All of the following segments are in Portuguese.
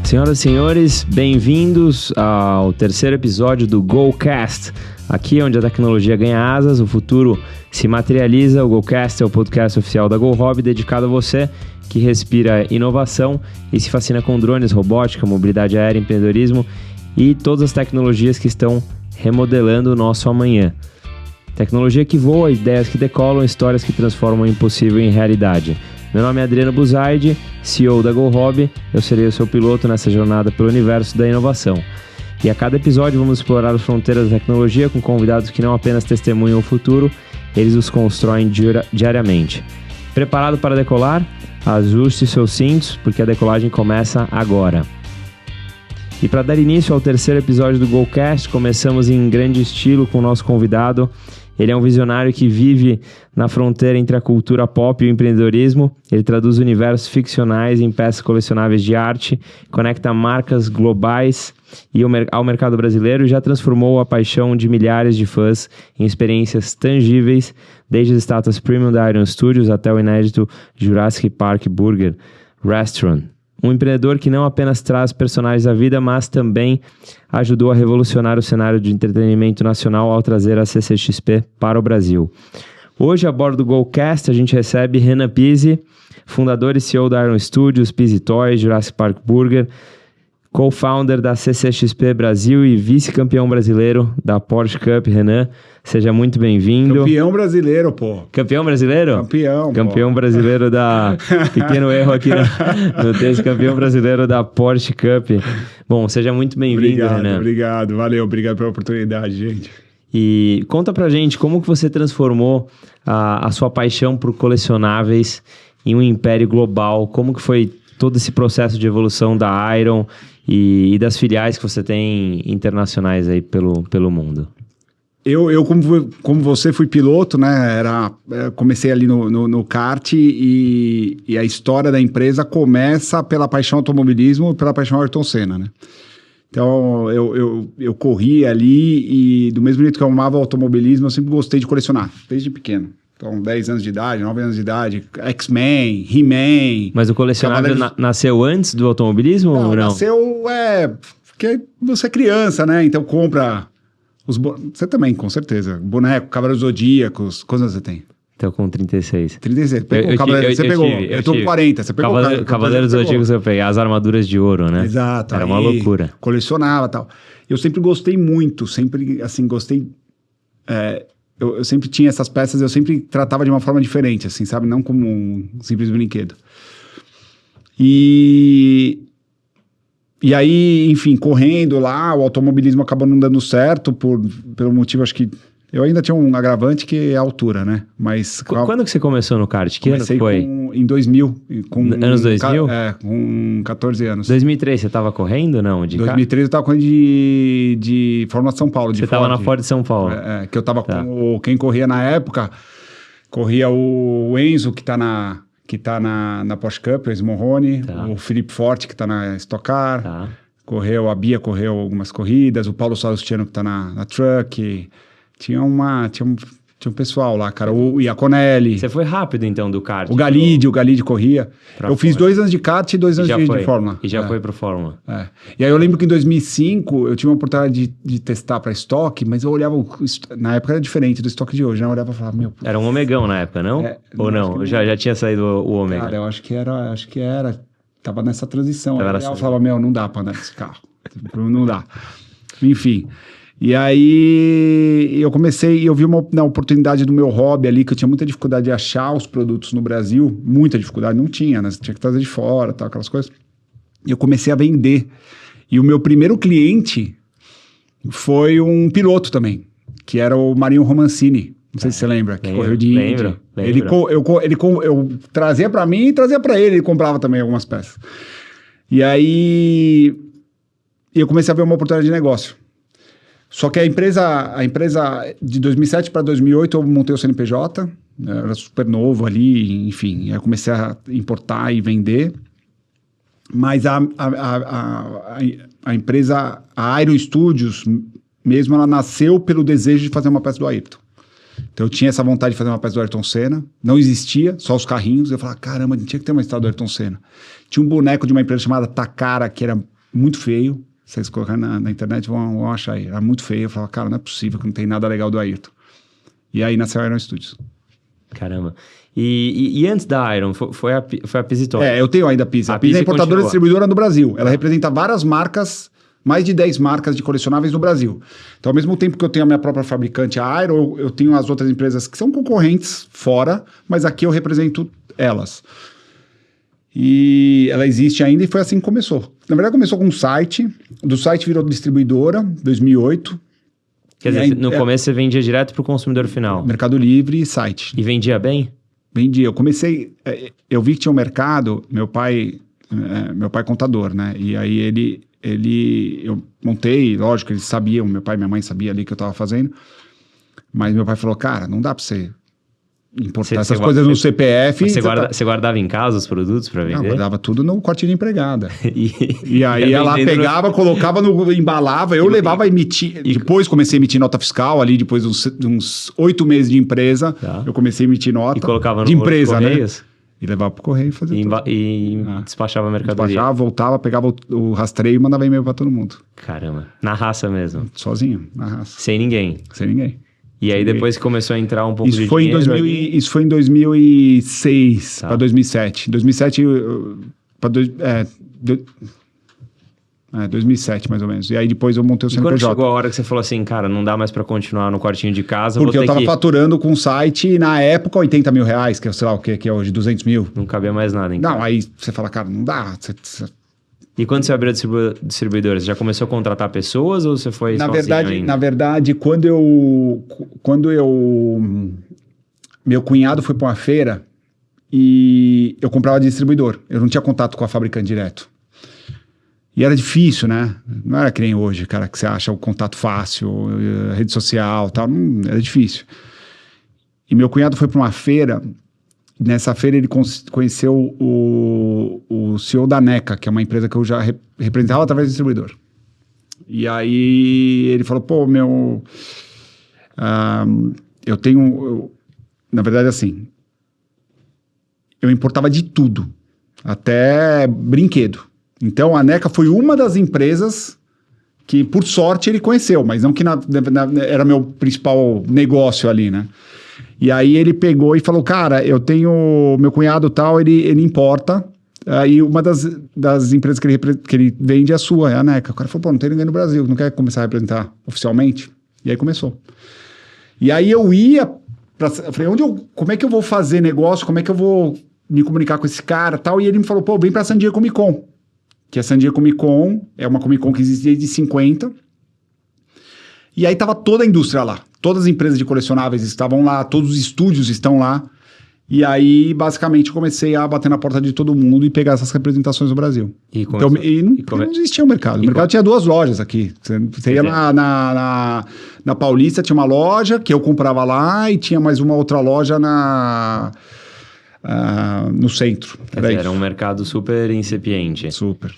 Senhoras e senhores, bem-vindos ao terceiro episódio do GoCast. Aqui onde a tecnologia ganha asas, o futuro se materializa. O GoCast é o podcast oficial da GoHobby, dedicado a você que respira inovação e se fascina com drones, robótica, mobilidade aérea, empreendedorismo e todas as tecnologias que estão remodelando o nosso amanhã. Tecnologia que voa, ideias que decolam, histórias que transformam o impossível em realidade. Meu nome é Adriano Buzaide, CEO da GoHobby. Eu serei o seu piloto nessa jornada pelo universo da inovação. E a cada episódio vamos explorar as fronteiras da tecnologia com convidados que não apenas testemunham o futuro, eles os constroem diariamente. Preparado para decolar? Ajuste seus cintos, porque a decolagem começa agora. E para dar início ao terceiro episódio do GoCast, começamos em grande estilo com o nosso convidado. Ele é um visionário que vive na fronteira entre a cultura pop e o empreendedorismo. Ele traduz universos ficcionais em peças colecionáveis de arte, conecta marcas globais ao mercado brasileiro e já transformou a paixão de milhares de fãs em experiências tangíveis, desde as estátuas premium da Iron Studios até o inédito Jurassic Park Burger Restaurant. Um empreendedor que não apenas traz personagens à vida, mas também ajudou a revolucionar o cenário de entretenimento nacional ao trazer a CCXP para o Brasil. Hoje, a bordo do GoCast, a gente recebe Renan Pizzi, fundador e CEO da Iron Studios, Pizzi Toys, Jurassic Park Burger, co-founder da CCXP Brasil e vice-campeão brasileiro da Porsche Cup. Renan, seja muito bem-vindo. Campeão brasileiro, pô. Campeão brasileiro? Campeão brasileiro da... Pequeno erro aqui no texto. Campeão brasileiro da Porsche Cup. Bom, seja muito bem-vindo, Renan. Obrigado. Valeu, obrigado pela oportunidade, gente. E conta pra gente como que você transformou a sua paixão por colecionáveis em um império global. Como que foi todo esse processo de evolução da Iron e das filiais que você tem internacionais aí pelo mundo? Eu como você, fui piloto, né? Comecei ali no kart e a história da empresa começa pela paixão automobilismo e pela paixão Ayrton Senna, né? Então, eu corri ali e do mesmo jeito que eu amava automobilismo, eu sempre gostei de colecionar, desde pequeno. Então, 10 anos de idade, 9 anos de idade, X-Men, He-Man... Mas o colecionável nasceu antes do automobilismo ou não? Nasceu, porque você é criança, né? Então, compra... Você também, com certeza. Boneco, Cavaleiros Zodíacos, quantos você tem? Tô com 36. 36. Eu tô com 40. Você pegou Cavaleiros Zodíacos eu peguei, as armaduras de ouro, né? Exato. Era uma loucura. Colecionava e tal. Eu sempre gostei muito, sempre, assim, gostei... Eu sempre tinha essas peças, eu sempre tratava de uma forma diferente, assim, sabe? Não como um simples brinquedo. E aí, enfim, correndo lá, o automobilismo acabou não dando certo pelo motivo, acho que... Eu ainda tinha um agravante que é a altura, né? Mas... Quando que você começou no kart? Que ano foi? Em 2000. Anos 2000? Com 14 anos. 2003 você estava correndo, não? Em 2003 eu estava correndo de Fórmula São Paulo, de Você estava na Ford de São Paulo. Que eu estava com... Quem corria na época, corria o Enzo, que tá na Porsche Cup, o Enzo Morrone, o Felipe Forte, que tá na Stock Car, a Bia correu algumas corridas, o Paulo Salustiano, que tá na Truck... Tinha um pessoal lá, cara. O Iaconelli. Você foi rápido, então, do kart? O Galide corria. Eu fiz 2 anos de kart e 2 anos de Fórmula. E já foi pro Fórmula. E aí eu lembro que em 2005 eu tive uma oportunidade de testar para estoque, mas eu olhava... Na época era diferente do estoque de hoje, né? Eu olhava e falava, meu... Era um Omegão na época, não? Ou não? Já tinha saído o Omega? Cara, eu acho que era. Tava nessa transição. Eu falava, meu, não dá pra andar nesse carro. Não dá. Enfim... E aí eu comecei, eu vi na oportunidade do meu hobby ali, que eu tinha muita dificuldade de achar os produtos no Brasil, muita dificuldade, não tinha, né? Você tinha que trazer de fora, tal, aquelas coisas. E eu comecei a vender. E o meu primeiro cliente foi um piloto também, que era o Marinho Romancini. Não sei se você lembra, que correu de Indy. Lembro. Eu trazia para mim e trazia para ele comprava também algumas peças. E aí eu comecei a ver uma oportunidade de negócio. Só que a empresa de 2007 para 2008 eu montei o CNPJ, era super novo ali, enfim, eu comecei a importar e vender, mas a empresa, a Aero Studios mesmo, ela nasceu pelo desejo de fazer uma peça do Ayrton. Então eu tinha essa vontade de fazer uma peça do Ayrton Senna, não existia, só os carrinhos, eu falava, caramba, tinha que ter uma história do Ayrton Senna. Tinha um boneco de uma empresa chamada Takara, que era muito feio. Se vocês colocarem na internet, vão achar aí. Era muito feio. Eu falava, cara, não é possível que não tem nada legal do Ayrton. E aí nasceu a Iron Studios. Caramba. E antes da Iron, foi a Pizzy Toys? Eu tenho ainda a Pizzy. A Pizzy é importadora e distribuidora no Brasil. Ela representa várias marcas, mais de 10 marcas de colecionáveis no Brasil. Então, ao mesmo tempo que eu tenho a minha própria fabricante, a Iron, eu tenho as outras empresas que são concorrentes fora, mas aqui eu represento elas. E ela existe ainda e foi assim que começou. Na verdade, começou com um site. Do site virou distribuidora, 2008. Quer dizer, no começo você vendia direto para o consumidor final? Mercado Livre e site. E vendia bem? Vendia. Eu comecei... Eu vi que tinha um mercado... Meu pai é contador, né? E aí eu montei, lógico, eles sabiam, meu pai e minha mãe sabiam ali o que eu estava fazendo. Mas meu pai falou, cara, não dá para você importar essas coisas no CPF. Você guardava em casa os produtos para vender? Não, guardava tudo no quartinho de empregada. E aí ela pegava, colocava, embalava, eu levava a emitir. Depois comecei a emitir nota fiscal ali, depois de uns 8 meses de empresa, eu comecei a emitir nota. E colocava de empresa, né? Correios? E levava pro correio e fazia e despachava a mercadoria. Despachava, voltava, pegava o rastreio e mandava e-mail para todo mundo. Caramba. Na raça mesmo? Sozinho, na raça. Sem ninguém? Sem ninguém. E aí depois que começou a entrar um pouco de dinheiro... Isso foi em 2006 para 2007. 2007 2007 mais ou menos. E aí depois eu montei o CNPJ. E quando chegou a hora que você falou assim, cara, não dá mais para continuar no quartinho de casa... Porque eu tava faturando com o site, na época, 80 mil reais, que é, sei lá o que é hoje, 200 mil. Não cabia mais nada, então. Não, aí você fala, cara, não dá. E quando você abriu a distribuidora, você já começou a contratar pessoas ou você foi Na verdade, quando meu cunhado foi para uma feira e eu comprava de distribuidor. Eu não tinha contato com a fabricante direto. E era difícil, né? Não era que nem hoje, cara, que você acha o contato fácil, rede social, tal. Não, era difícil. E meu cunhado foi para uma feira. Nessa feira ele conheceu o CEO da NECA, que é uma empresa que eu já representava através do distribuidor. E aí ele falou, pô, eu tenho... na verdade, assim, eu importava de tudo, até brinquedo. Então a NECA foi uma das empresas que, por sorte, ele conheceu, mas não que era meu principal negócio ali, né? E aí ele pegou e falou, cara, eu tenho meu cunhado tal, ele importa, aí uma das empresas que ele vende é a sua, é a NECA. O cara falou, pô, não tem ninguém no Brasil, não quer começar a representar oficialmente? E aí começou. E aí eu falei, como é que eu vou fazer negócio, como é que eu vou me comunicar com esse cara tal? E ele me falou, pô, vem pra San Diego Comic Con, que a San Diego Comic Con é uma Comic Con que existe desde 50. E aí tava toda a indústria lá. Todas as empresas de colecionáveis estavam lá, todos os estúdios estão lá. E aí, basicamente, comecei a bater na porta de todo mundo e pegar essas representações no Brasil. Não existia o mercado. O mercado tinha 2 lojas aqui. Você ia na Paulista, tinha uma loja que eu comprava lá e tinha mais uma outra loja no centro. Era um mercado super incipiente. Super.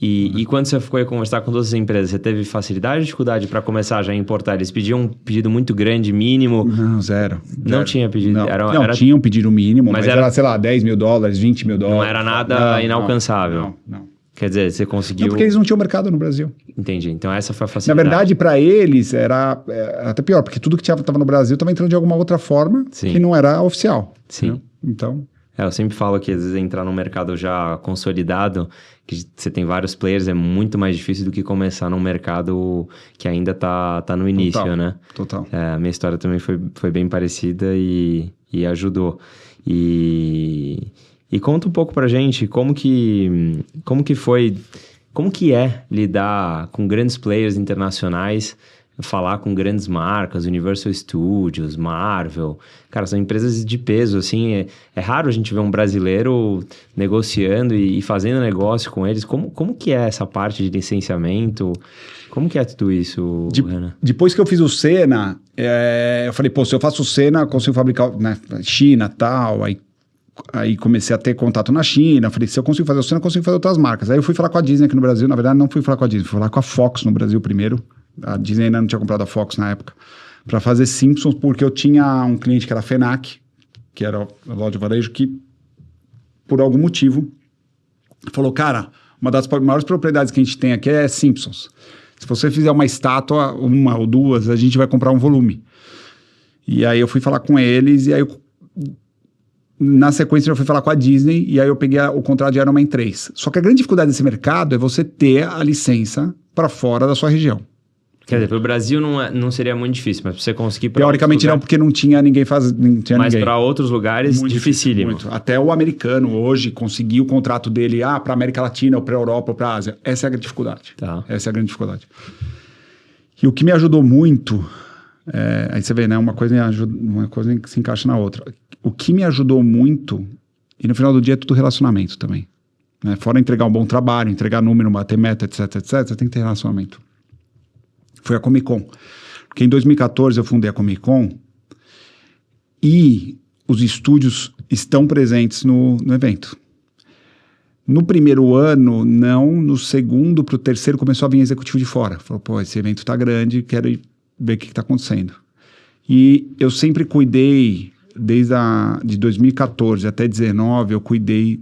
E quando você foi conversar com todas as empresas, você teve facilidade ou dificuldade para começar já a importar? Eles pediam um pedido muito grande, mínimo? Não, zero. Não tinha pedido? Não, tinha um pedido mínimo, mas era, sei lá, 10 mil dólares, 20 mil dólares. Não era nada inalcançável? Não. Quer dizer, você conseguiu... Não, porque eles não tinham mercado no Brasil. Entendi. Então essa foi a facilidade. Na verdade, para eles era até pior, porque tudo que estava no Brasil estava entrando de alguma outra forma que não era oficial. Sim. Né? Então... eu sempre falo que às vezes entrar num mercado já consolidado, que você tem vários players, é muito mais difícil do que começar num mercado que ainda tá no início, né? Total. A minha história também foi bem parecida e ajudou. E conta um pouco pra gente como que é lidar com grandes players internacionais, falar com grandes marcas, Universal Studios, Marvel. Cara, são empresas de peso, assim. É raro a gente ver um brasileiro negociando e fazendo negócio com eles. Como que é essa parte de licenciamento? Como que é tudo isso, Renan? Depois que eu fiz o Sena, eu falei, pô, se eu faço o Sena, consigo fabricar na China e tal. Aí comecei a ter contato na China. Falei, se eu consigo fazer o Sena, eu consigo fazer outras marcas. Aí eu fui falar com a Disney aqui no Brasil. Na verdade, não fui falar com a Disney, fui falar com a Fox no Brasil primeiro. A Disney ainda não tinha comprado a Fox na época, para fazer Simpsons, porque eu tinha um cliente que era a FENAC, que era a loja de varejo, que por algum motivo falou, cara, Uma das maiores propriedades que a gente tem aqui é Simpsons. Se você fizer uma estátua, uma ou duas, a gente vai comprar um volume. E aí eu fui falar com eles, e aí na sequência eu fui falar com a Disney, e aí eu peguei o contrato de Iron Man 3. Só que a grande dificuldade desse mercado é você ter a licença para fora da sua região. Quer dizer, para o Brasil não seria muito difícil, mas para você conseguir... Teoricamente não, porque não tinha ninguém fazendo. Mas para outros lugares, muito dificílimo. Muito. Até o americano hoje conseguiu o contrato dele para América Latina, ou para Europa, ou para Ásia. Essa é a grande dificuldade. Tá. Essa é a grande dificuldade. E o que me ajudou muito... aí você vê, né? Uma coisa que se encaixa na outra. O que me ajudou muito... E no final do dia é tudo relacionamento também. Né? Fora entregar um bom trabalho, entregar número, bater meta, etc, você tem que ter relacionamento. Foi a Comic Con. Porque em 2014 eu fundei a Comic Con e os estúdios estão presentes no evento. No primeiro ano, não. No segundo para o terceiro começou a vir executivo de fora. Falou, pô, esse evento tá grande, quero ir ver o que está acontecendo. E eu sempre cuidei, de 2014 até 2019, eu cuidei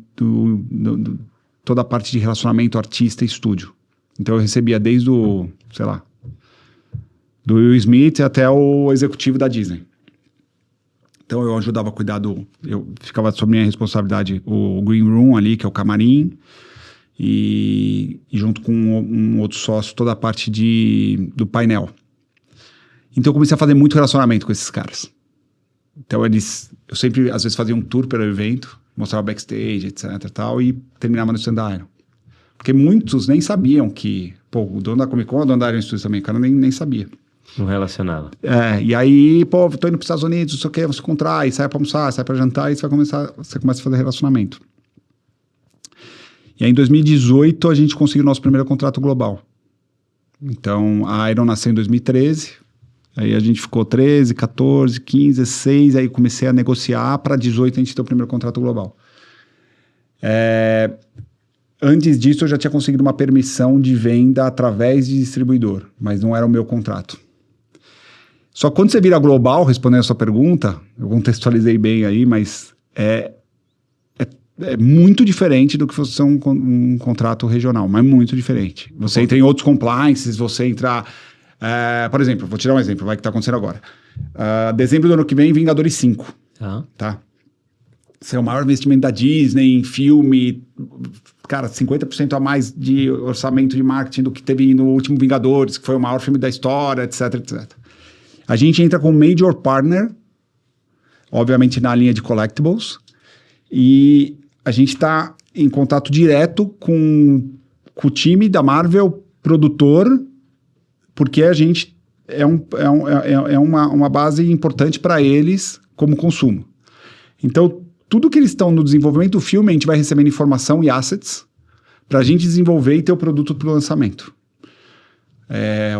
toda a parte de relacionamento artista e estúdio. Então eu recebia desde o, sei lá, do Will Smith até o executivo da Disney. Então eu ajudava a cuidar eu ficava sob minha responsabilidade o Green Room ali, que é o camarim, e junto com um outro sócio, toda a parte do painel. Então eu comecei a fazer muito relacionamento com esses caras. Então eu sempre, às vezes, fazia um tour pelo evento, mostrava backstage, etc e tal, e terminava no stand da Iron. Porque muitos nem sabiam que, pô, o dono da Comic Con é o dono da Iron Studios também, o cara nem sabia. Não relacionava. E aí, pô, tô indo para os Estados Unidos, não sei o que, você contrai, sai para almoçar, sai para jantar, e você começa a fazer relacionamento. E aí, em 2018, a gente conseguiu o nosso primeiro contrato global. Então, a Iron nasceu em 2013, aí a gente ficou 13, 14, 15, 16, aí comecei a negociar, para 18 a gente ter o primeiro contrato global. Antes disso, eu já tinha conseguido uma permissão de venda através de distribuidor, mas não era o meu contrato. Só que quando você vira global, respondendo a sua pergunta, eu contextualizei bem aí, mas é muito diferente do que fosse um contrato regional, mas muito diferente. Você entra em outros compliances, você entra... por exemplo, vou tirar um exemplo, vai que está acontecendo agora. Dezembro do ano que vem, Vingadores 5. Tá? Esse é o maior investimento da Disney em filme, cara, 50% a mais de orçamento de marketing do que teve no último Vingadores, que foi o maior filme da história, etc, etc. A gente entra com major partner, obviamente na linha de collectibles, e a gente está em contato direto com o time da Marvel, produtor, porque a gente é uma base importante para eles como consumo. Então, tudo que eles estão no desenvolvimento do filme, a gente vai recebendo informação e assets para a gente desenvolver e ter o produto para o lançamento.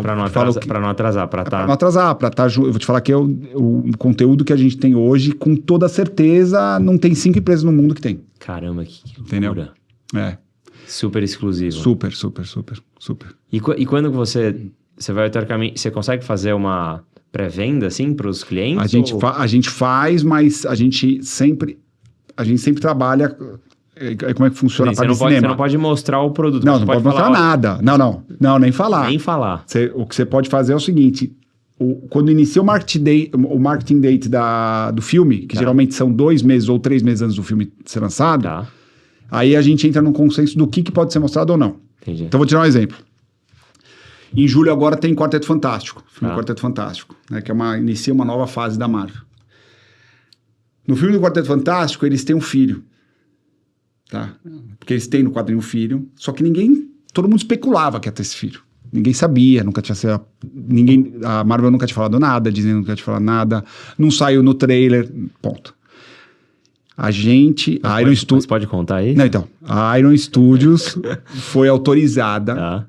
Para não atrasar, para estar... Para não atrasar, para estar... Eu vou te falar que o conteúdo que a gente tem hoje, com toda certeza, não tem 5 empresas no mundo que tem. Caramba, que loucura. Entendeu? Super exclusivo. Super. E quando você vai teoricamente... Você consegue fazer uma pré-venda, assim, para os clientes? A gente faz, mas a gente sempre trabalha... Como é que funciona a parte de cinema? Você não pode mostrar o produto. Não pode mostrar nada. Não, nem falar. Nem falar. O que você pode fazer é o seguinte, quando inicia o marketing date do filme, que geralmente são 2 meses ou 3 meses antes do filme ser lançado, aí a gente entra num consenso do que pode ser mostrado ou não. Entendi. Então, vou tirar um exemplo. Em julho agora tem Quarteto Fantástico, filme Quarteto Fantástico, né, que inicia uma nova fase da Marvel. No filme do Quarteto Fantástico, eles têm um filho. Tá? Porque eles têm no quadrinho um filho, só que todo mundo especulava que ia ter esse filho. Ninguém sabia, nunca tinha sido... A Marvel nunca tinha falado nada, a Disney nunca tinha falado nada, não saiu no trailer, ponto. A Iron Studios... Pode contar aí? Não, então, a Iron Studios foi autorizada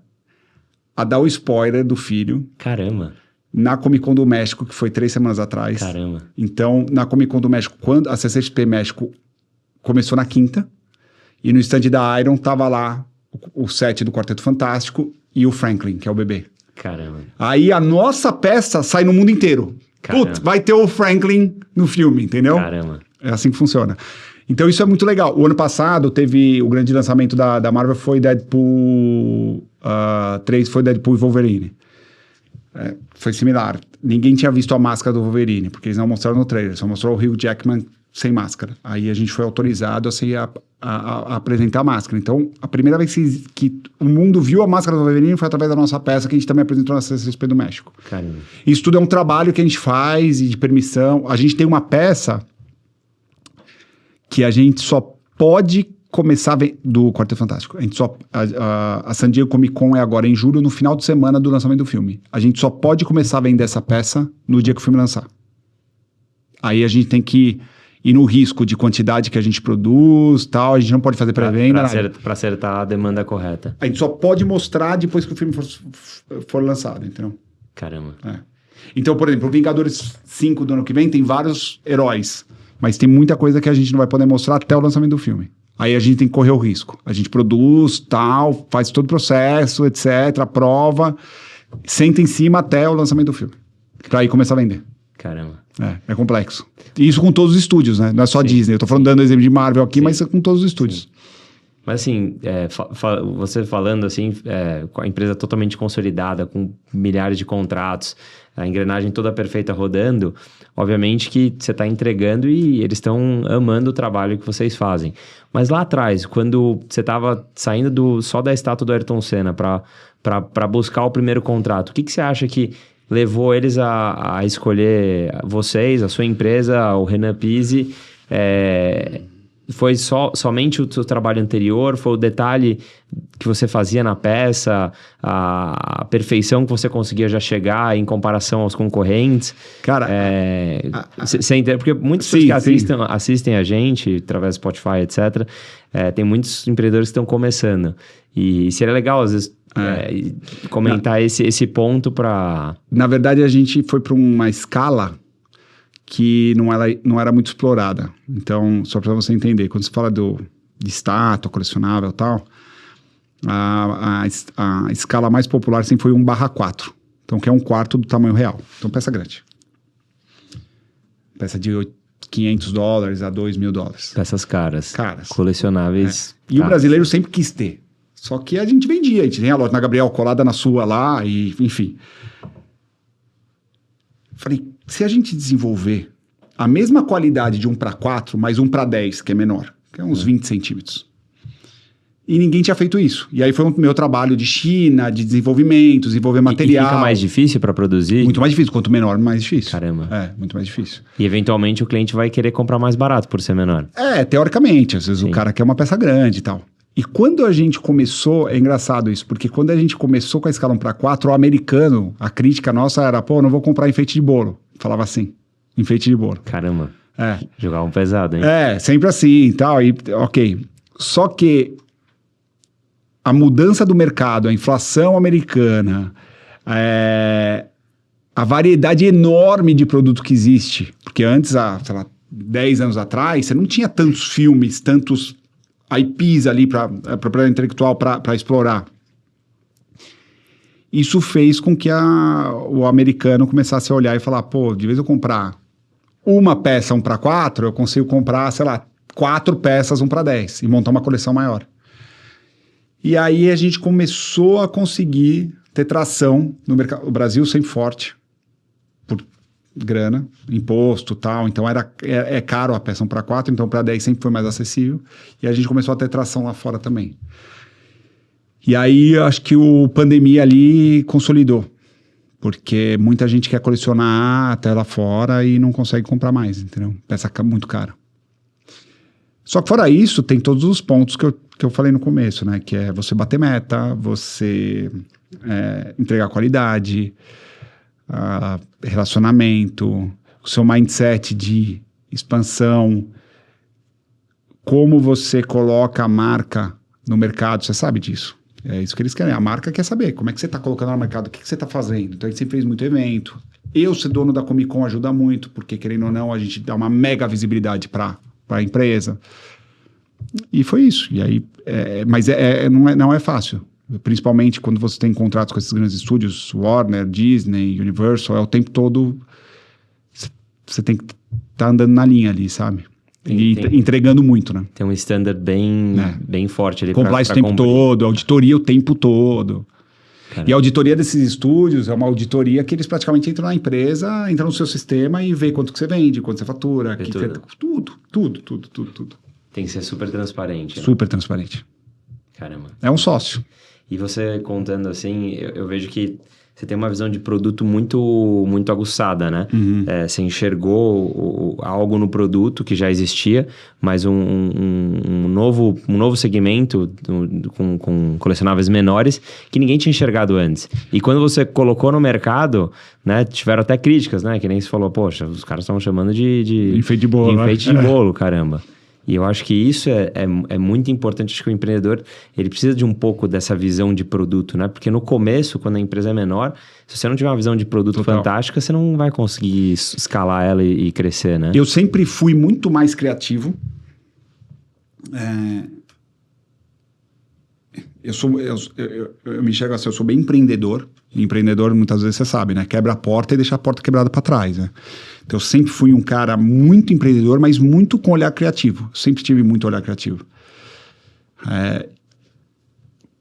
a dar o spoiler do filho. Caramba. Na Comic Con do México, que foi 3 semanas atrás. Caramba. Então, na Comic Con do México, quando a CCXP México começou na quinta, e no stand da Iron tava lá o set do Quarteto Fantástico e o Franklin, que é o bebê. Caramba. Aí a nossa peça sai no mundo inteiro. Putz, vai ter o Franklin no filme, entendeu? Caramba. É assim que funciona. Então isso é muito legal. O ano passado teve o grande lançamento da Marvel, foi Deadpool 3, foi Deadpool e Wolverine. Foi similar. Ninguém tinha visto a máscara do Wolverine, porque eles não mostraram no trailer, só mostrou o Hugh Jackman sem máscara. Aí a gente foi autorizado a apresentar a máscara. Então, a primeira vez que o mundo viu a máscara do Wolverine foi através da nossa peça, que a gente também apresentou na CCXP do México. Caramba. Isso tudo é um trabalho que a gente faz, e de permissão. A gente tem uma peça que a gente só pode começar do Quarteto Fantástico. A gente a San Diego Comic Con é agora em julho, no final de semana do lançamento do filme. A gente só pode começar a vender essa peça no dia que o filme lançar. Aí a gente tem que ir no risco de quantidade que a gente produz, tal. A gente não pode fazer pré-venda. Para acertar a demanda correta. A gente só pode mostrar depois que o filme for lançado, entendeu? Caramba. Então, por exemplo, o Vingadores 5 do ano que vem tem vários heróis, mas tem muita coisa que a gente não vai poder mostrar até o lançamento do filme. Aí a gente tem que correr o risco. A gente produz, tal, faz todo o processo, etc., aprova, senta em cima até o lançamento do filme. Pra aí começar a vender. Caramba. É complexo. E isso com todos os estúdios, né? Não é só Disney. Eu tô dando exemplo de Marvel aqui, mas com todos os estúdios. Mas assim, você falando assim, com a empresa totalmente consolidada, com milhares de contratos, a engrenagem toda perfeita rodando, obviamente que você está entregando e eles estão amando o trabalho que vocês fazem. Mas lá atrás, quando você estava saindo só da estátua do Ayrton Senna para buscar o primeiro contrato, o que você acha que levou eles a escolher vocês, a sua empresa, o Renan Pizzi? Foi somente o seu trabalho anterior? Foi o detalhe que você fazia na peça? A perfeição que você conseguia já chegar em comparação aos concorrentes? Cara... porque muitas pessoas que assistem a gente, através do Spotify, etc., tem muitos empreendedores que estão começando. E seria legal, às vezes, comentar esse ponto para... Na verdade, a gente foi para uma escala que não era muito explorada. Então, só para você entender, quando você fala de estátua, colecionável e tal, a escala mais popular sempre foi 1/4. Então, que é 1/4 do tamanho real. Então, peça grande. Peça de $500 a $2.000. Peças caras. Colecionáveis. E o brasileiro sempre quis ter. Só que a gente vendia. A gente tem a loja na Gabriel colada na sua lá, e enfim. Falei, se a gente desenvolver a mesma qualidade de 1/4, mais 1/10, que é menor, que é uns 20 centímetros. E ninguém tinha feito isso. E aí foi o meu trabalho de China, de desenvolvimento, desenvolver material. E fica mais difícil para produzir? Muito mais difícil. Quanto menor, mais difícil. Caramba. Muito mais difícil. E eventualmente o cliente vai querer comprar mais barato por ser menor. Teoricamente. Às vezes o cara quer uma peça grande e tal. E quando a gente começou, é engraçado isso, porque quando a gente começou com a escala 1/4, o americano, a crítica nossa era, não vou comprar enfeite de bolo. Falava assim, enfeite de bolo. Caramba. Jogavam pesado, hein? Sempre assim e tal, e ok. Só que a mudança do mercado, a inflação americana, a variedade enorme de produto que existe, porque antes, sei lá, 10 anos atrás, você não tinha tantos filmes, tantos IPs ali, propriedade intelectual, para explorar. Isso fez com que o americano começasse a olhar e falar, de vez eu comprar uma peça 1/4, eu consigo comprar, sei lá, 4 peças 1/10 e montar uma coleção maior. E aí a gente começou a conseguir ter tração no mercado. O Brasil sempre forte, por grana, imposto e tal, então é caro a peça 1/4, então 1/10 sempre foi mais acessível, e a gente começou a ter tração lá fora também. E aí acho que o pandemia ali consolidou, porque muita gente quer colecionar até lá fora e não consegue comprar mais, entendeu? Peça muito cara. Só que fora isso, tem todos os pontos que eu falei no começo, né? Que é você bater meta, você entregar qualidade, relacionamento, o seu mindset de expansão, como você coloca a marca no mercado, você sabe disso. É isso que eles querem. A marca quer saber como é que você está colocando no mercado, o que você está fazendo. Então a gente sempre fez muito evento. Eu ser dono da Comic Con ajuda muito, porque querendo ou não, a gente dá uma mega visibilidade para a empresa. E foi isso. E aí, mas não é fácil. Principalmente quando você tem contratos com esses grandes estúdios, Warner, Disney, Universal, o tempo todo você tem que estar andando na linha ali, sabe? entregando muito, né? Tem um standard bem forte ali. Compliance o tempo todo, auditoria o tempo todo. Caramba. E a auditoria desses estúdios é uma auditoria que eles praticamente entram na empresa, entram no seu sistema e vê quanto que você vende, quanto você fatura, tudo. Tem que ser super transparente. Né? Super transparente. Caramba. É um sócio. E você contando assim, eu vejo que você tem uma visão de produto muito aguçada, né? Uhum. Você enxergou algo no produto que já existia, mas um novo segmento com colecionáveis menores que ninguém tinha enxergado antes. E quando você colocou no mercado, né, tiveram até críticas, né? Que nem você falou, poxa, os caras estavam chamando de enfeite de bolo, de enfeite de bolo, caramba. E eu acho que isso é muito importante. Acho que o empreendedor, ele precisa de um pouco dessa visão de produto, né? Porque no começo, quando a empresa é menor, se você não tiver uma visão de produto fantástica, você não vai conseguir escalar ela e crescer, né? Eu sempre fui muito mais criativo. Eu me enxergo assim, eu sou bem empreendedor. Empreendedor, muitas vezes, você sabe, né? Quebra a porta e deixa a porta quebrada para trás, né? Então, eu sempre fui um cara muito empreendedor, mas muito com olhar criativo. Sempre tive muito olhar criativo.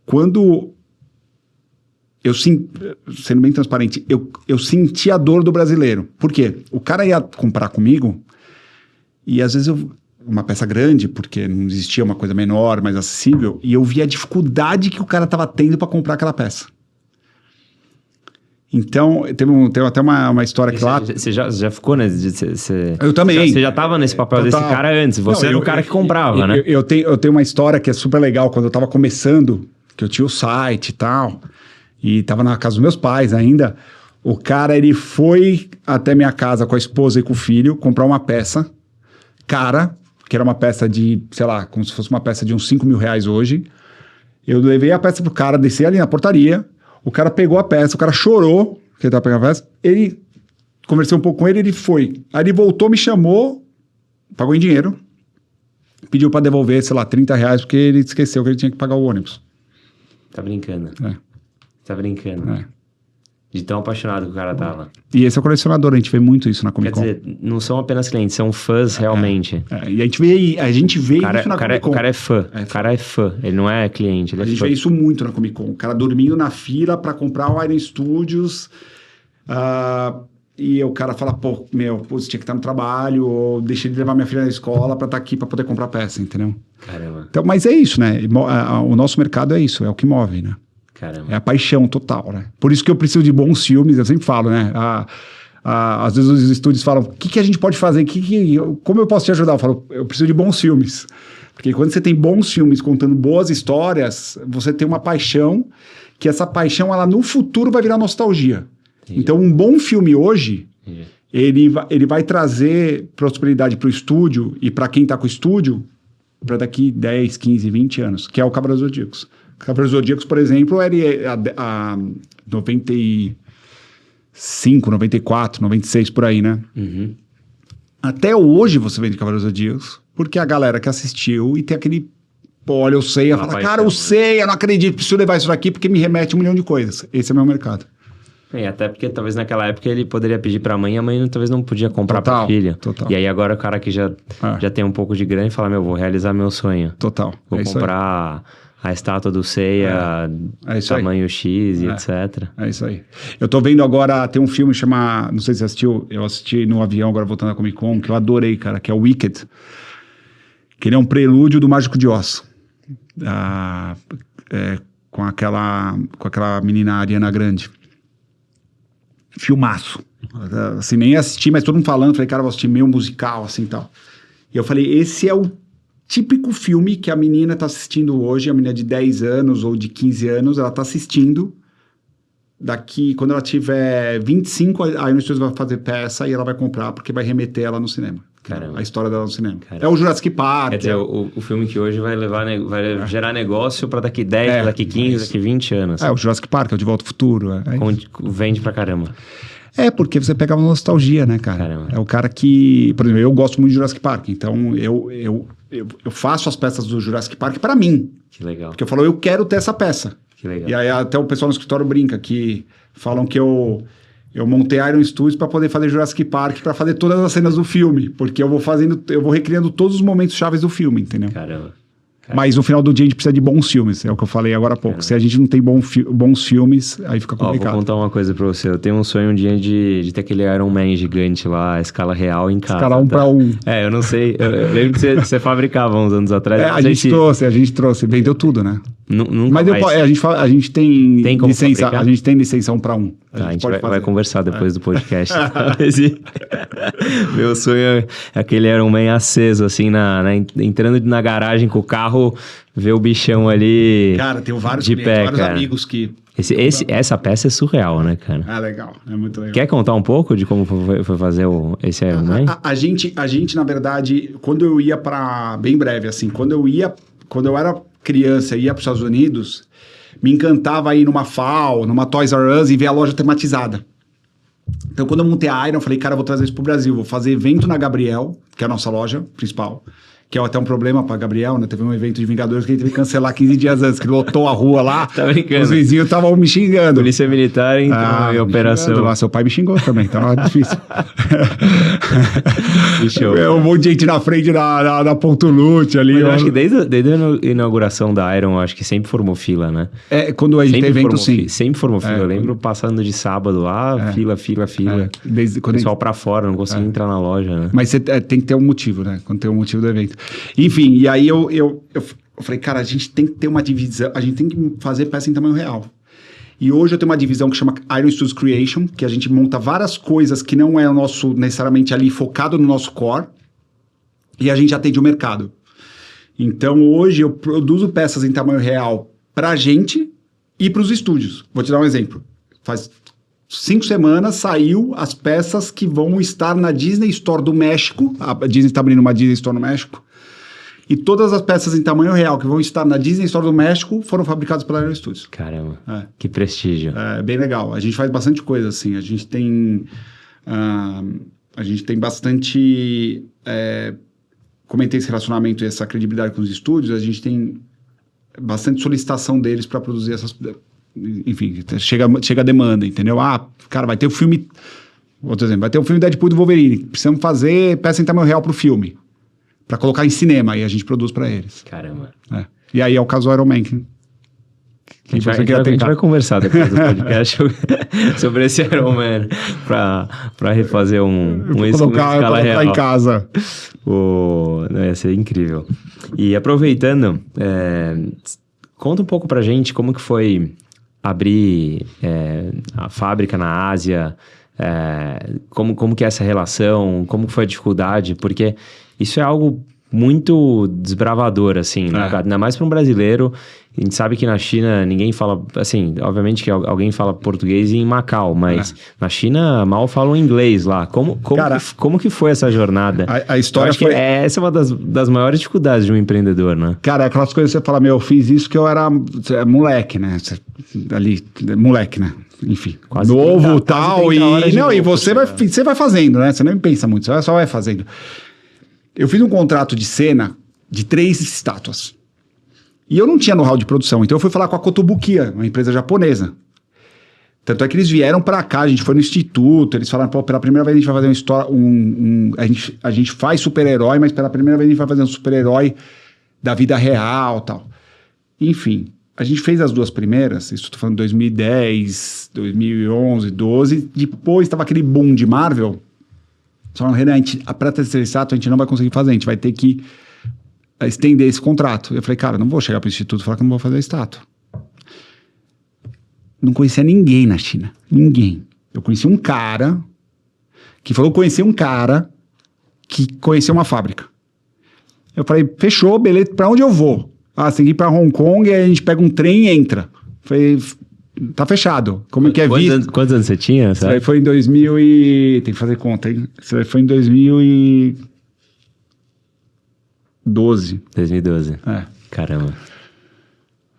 Quando eu, sendo bem transparente, eu senti a dor do brasileiro. Por quê? O cara ia comprar comigo e, às vezes, uma peça grande, porque não existia uma coisa menor, mais acessível, e eu via a dificuldade que o cara estava tendo para comprar aquela peça. Então, teve até uma história que lá... Você já ficou, né? Eu também. Você já estava nesse papel desse cara antes. Você era o cara que comprava, né? Eu tenho uma história que é super legal. Quando eu estava começando, que eu tinha o site e tal, e estava na casa dos meus pais ainda, o cara, ele foi até minha casa com a esposa e com o filho, comprar uma peça cara, que era uma peça de, sei lá, como se fosse uma peça de uns 5 mil reais hoje. Eu levei a peça pro cara, desci ali na portaria... O cara pegou a peça, o cara chorou que ele tava pegando a peça. Conversei um pouco com ele, ele foi. Aí ele voltou, me chamou, pagou em dinheiro, pediu para devolver, sei lá, 30 reais, porque ele esqueceu que ele tinha que pagar o ônibus. Tá brincando. Tá brincando. De tão apaixonado que o cara tava. E esse é o colecionador, a gente vê muito isso na Comic Con. Quer dizer, não são apenas clientes, são fãs realmente. E a gente vê isso na Comic Con. O cara é fã. O cara é fã. Ele não é cliente, ele é fã. A gente vê isso muito na Comic Con. O cara dormindo na fila para comprar o Iron Studios. E o cara fala, você tinha que estar no trabalho, ou deixei de levar minha filha na escola para estar aqui para poder comprar peça, entendeu? Caramba. Então, mas é isso, né? O nosso mercado é isso, é o que move, né? Caramba. É a paixão total, né? Por isso que eu preciso de bons filmes, eu sempre falo, né? Às vezes os estúdios falam, o que a gente pode fazer? Como eu posso te ajudar? Eu falo, eu preciso de bons filmes. Porque quando você tem bons filmes contando boas histórias, você tem uma paixão, que essa paixão, ela no futuro vai virar nostalgia. Entendi. Então, um bom filme hoje, ele vai trazer prosperidade para o estúdio e para quem está com o estúdio para daqui 10, 15, 20 anos, que é o Cavaleiros do Zodíaco. Cavaleiros do Zodíaco, por exemplo, era a 95, 94, 96, por aí, né? Uhum. Até hoje você vende Cavaleiros do Zodíaco, porque a galera que assistiu e tem aquele... olha, eu sei, fala, cara, eu sei, eu não acredito, preciso levar isso daqui porque me remete a 1 milhão de coisas. Esse é o meu mercado. Até porque talvez naquela época ele poderia pedir pra mãe e a mãe talvez não podia comprar pra filha. Total. E aí agora o cara que já tem um pouco de grana e fala, vou realizar meu sonho. Total. Vou comprar a estátua do Seiya, tamanho X e etc. É isso aí. Eu tô vendo agora, tem um filme chama, não sei se você assistiu, eu assisti no avião agora voltando da Comic Con, que eu adorei, cara, que é o Wicked. Que ele é um prelúdio do Mágico de Oz. Com aquela menina Ariana Grande. Filmaço. Assim, nem assisti, mas todo mundo falando, falei, cara, vou assistir meio musical, assim, tal. E eu falei, esse é o típico filme que a menina tá assistindo hoje, a menina de 10 anos ou de 15 anos, ela tá assistindo. Daqui, quando ela tiver 25, aí no estúdio vai fazer peça e ela vai comprar, porque vai remeter ela no cinema. Caramba. A história dela no cinema. Caramba. É o Jurassic Park. Quer dizer, o filme que hoje vai gerar negócio para daqui 10, daqui 15, daqui 20 anos. O Jurassic Park, é o De Volta ao Futuro. Vende pra caramba. Porque você pega uma nostalgia, né, cara? Caramba. É o cara que... Por exemplo, eu gosto muito de Jurassic Park, então eu faço as peças do Jurassic Park para mim. Que legal. Porque eu falo, eu quero ter essa peça. Que legal. E aí até o pessoal no escritório brinca, que falam que eu Eu montei Iron Studios para poder fazer Jurassic Park, para fazer todas as cenas do filme, porque eu vou recriando todos os momentos chaves do filme, entendeu? Caramba. Mas no final do dia a gente precisa de bons filmes, é o que eu falei agora há pouco. Se a gente não tem bons filmes, aí fica complicado. Vou contar uma coisa pra você. Eu tenho um sonho um dia de ter aquele Iron Man gigante lá, a escala real em casa. Escala 1 para 1. Eu não sei. Eu lembro que você fabricava uns anos atrás. A gente trouxe. Vendeu tudo, né? Nunca mais. A gente tem como licença. fabricar? A gente tem licença 1 para 1. A gente vai conversar depois do podcast. Meu sonho é aquele Iron Man aceso, assim, entrando na garagem com o carro, ver o bichão ali. Cara, tenho vários de pé, vários cara. amigos que. Essa peça é surreal, né, cara? Legal. É muito legal. Quer contar um pouco de como foi fazer esse Iron Man? A gente, na verdade, quando eu ia para bem breve, assim, quando eu era criança e ia para os Estados Unidos, me encantava ir numa FAO, numa Toys R Us e ver a loja tematizada. Então, quando eu montei a Iron, eu falei, cara, eu vou trazer isso pro Brasil. Vou fazer evento na Gabriel, que é a nossa loja principal, que é até um problema pra Gabriel, né? Teve um evento de Vingadores que a gente teve que cancelar 15 dias antes, que lotou a rua lá. Tá brincando. Os vizinhos estavam me xingando. Polícia Militar entrou em operação. Lá, seu pai me xingou também, tava difícil. Show. Um monte de gente na frente da Ponto Lute ali. Mas eu acho que desde a inauguração da Iron, eu acho que sempre formou fila, né? Quando a gente tem evento, sim. Sempre formou fila. Eu lembro passando de sábado lá, fila. Desde quando pessoal pra fora, não conseguia entrar na loja, né? Mas você tem que ter um motivo, né? Quando tem um motivo do evento. Enfim, e aí eu falei, cara, a gente tem que ter uma divisão, a gente tem que fazer peça em tamanho real. E hoje eu tenho uma divisão que chama Iron Studios Creation, que a gente monta várias coisas que não é o nosso, necessariamente ali focado no nosso core, e a gente atende o mercado. Então hoje eu produzo peças em tamanho real pra gente e pros estúdios. Vou te dar um exemplo. Faz 5 semanas saiu as peças que vão estar na Disney Store do México. A Disney está abrindo uma Disney Store no México. E todas as peças em tamanho real que vão estar na Disney Store do México foram fabricadas pela Iron Studios. Caramba, que prestígio. É bem legal. A gente faz bastante coisa, assim. A gente tem bastante... comentei esse relacionamento e essa credibilidade com os estúdios. A gente tem bastante solicitação deles para produzir essas... Enfim, chega a demanda, entendeu? Cara, vai ter o filme... Outro exemplo, vai ter o filme Deadpool do Wolverine. Precisamos fazer peça em tamanho real pro filme. Pra colocar em cinema, e a gente produz pra eles. Caramba. E aí é o caso do Iron Man. A gente vai conversar depois do podcast sobre esse Iron Man pra refazer uma escala real. Em casa. Ia ser incrível. E aproveitando, conta um pouco pra gente como que foi abrir a fábrica na Ásia, como que é essa relação, como que foi a dificuldade, porque isso é algo muito desbravador, assim, né? Ainda mais para um brasileiro. A gente sabe que na China ninguém fala, assim, obviamente que alguém fala português em Macau, mas na China mal falam inglês lá. Como que foi essa jornada? A história foi... Essa é uma das maiores dificuldades de um empreendedor, né? Cara, aquelas coisas que você fala, eu fiz isso que eu era moleque, né? Moleque, né? Enfim, quase novo e tal. E você vai fazendo, né? Você nem pensa muito, você só vai fazendo. Eu fiz um contrato de cena de 3 estátuas. E eu não tinha know-how de produção, então eu fui falar com a Kotobukiya, uma empresa japonesa. Tanto é que eles vieram pra cá, a gente foi no instituto, eles falaram, pela primeira vez a gente vai fazer uma história, a gente faz super-herói, mas pela primeira vez a gente vai fazer um super-herói da vida real, tal. Enfim, a gente fez as 2 primeiras, isso estou falando de 2010, 2011, 12, depois estava aquele boom de Marvel. Falaram, Renan, para terceira estátua a gente não vai conseguir fazer, a gente vai ter que estender esse contrato. Eu falei, cara, não vou chegar para o instituto e falar que não vou fazer a estátua. Não conhecia ninguém na China, ninguém. Eu conheci um cara que falou conhecer um cara que conheceu uma fábrica. Eu falei, fechou, beleza, para onde eu vou? Você tem que ir para Hong Kong, aí a gente pega um trem e entra. Falei, tá fechado. Como é que é visto? Quantos anos você tinha? Isso aí foi em 2000 e... Tem que fazer conta, hein? Isso aí foi em 2012. 2012. Caramba.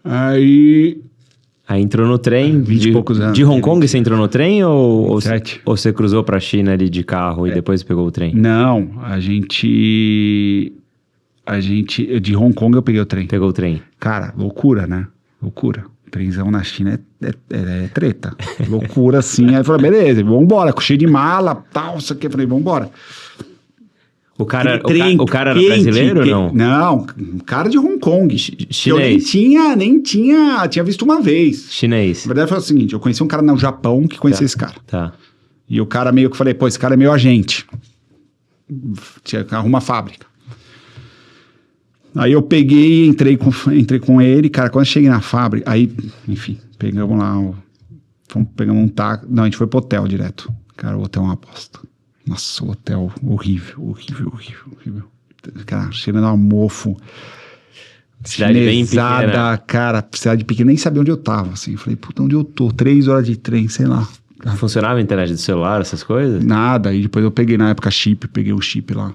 Aí entrou no trem. 20 e poucos anos. De Hong Kong você entrou no trem ou você cruzou pra China ali de carro e depois pegou o trem? Não, a gente... De Hong Kong eu peguei o trem. Pegou o trem. Cara, loucura, né? Loucura. Empreensão na China é treta. Loucura, assim. Aí eu falei, beleza, vambora. Cheio de mala, tal, isso aqui. Eu falei, vambora. O cara era brasileiro ou não? Não, um cara de Hong Kong. Chinês. Eu nem tinha visto uma vez. Chinês. Na verdade foi o seguinte, eu conheci um cara no Japão que conhecia esse cara. Tá. E o cara meio que falei, pô, esse cara é meu agente. Tinha que arrumar fábrica. Aí eu peguei, entrei com ele, cara, quando eu cheguei na fábrica, aí, enfim, pegamos lá, pegamos um táxi, não, a gente foi pro hotel direto. Cara, o hotel é uma aposta. Nossa, o hotel horrível. Cara, cheirando a mofo. Cidade bem pequena. Cara, cidade pequena, nem sabia onde eu tava, assim. Falei, puta, onde eu tô? 3 horas de trem, sei lá. Funcionava a internet do celular, essas coisas? Nada, aí depois eu peguei na época peguei o chip lá.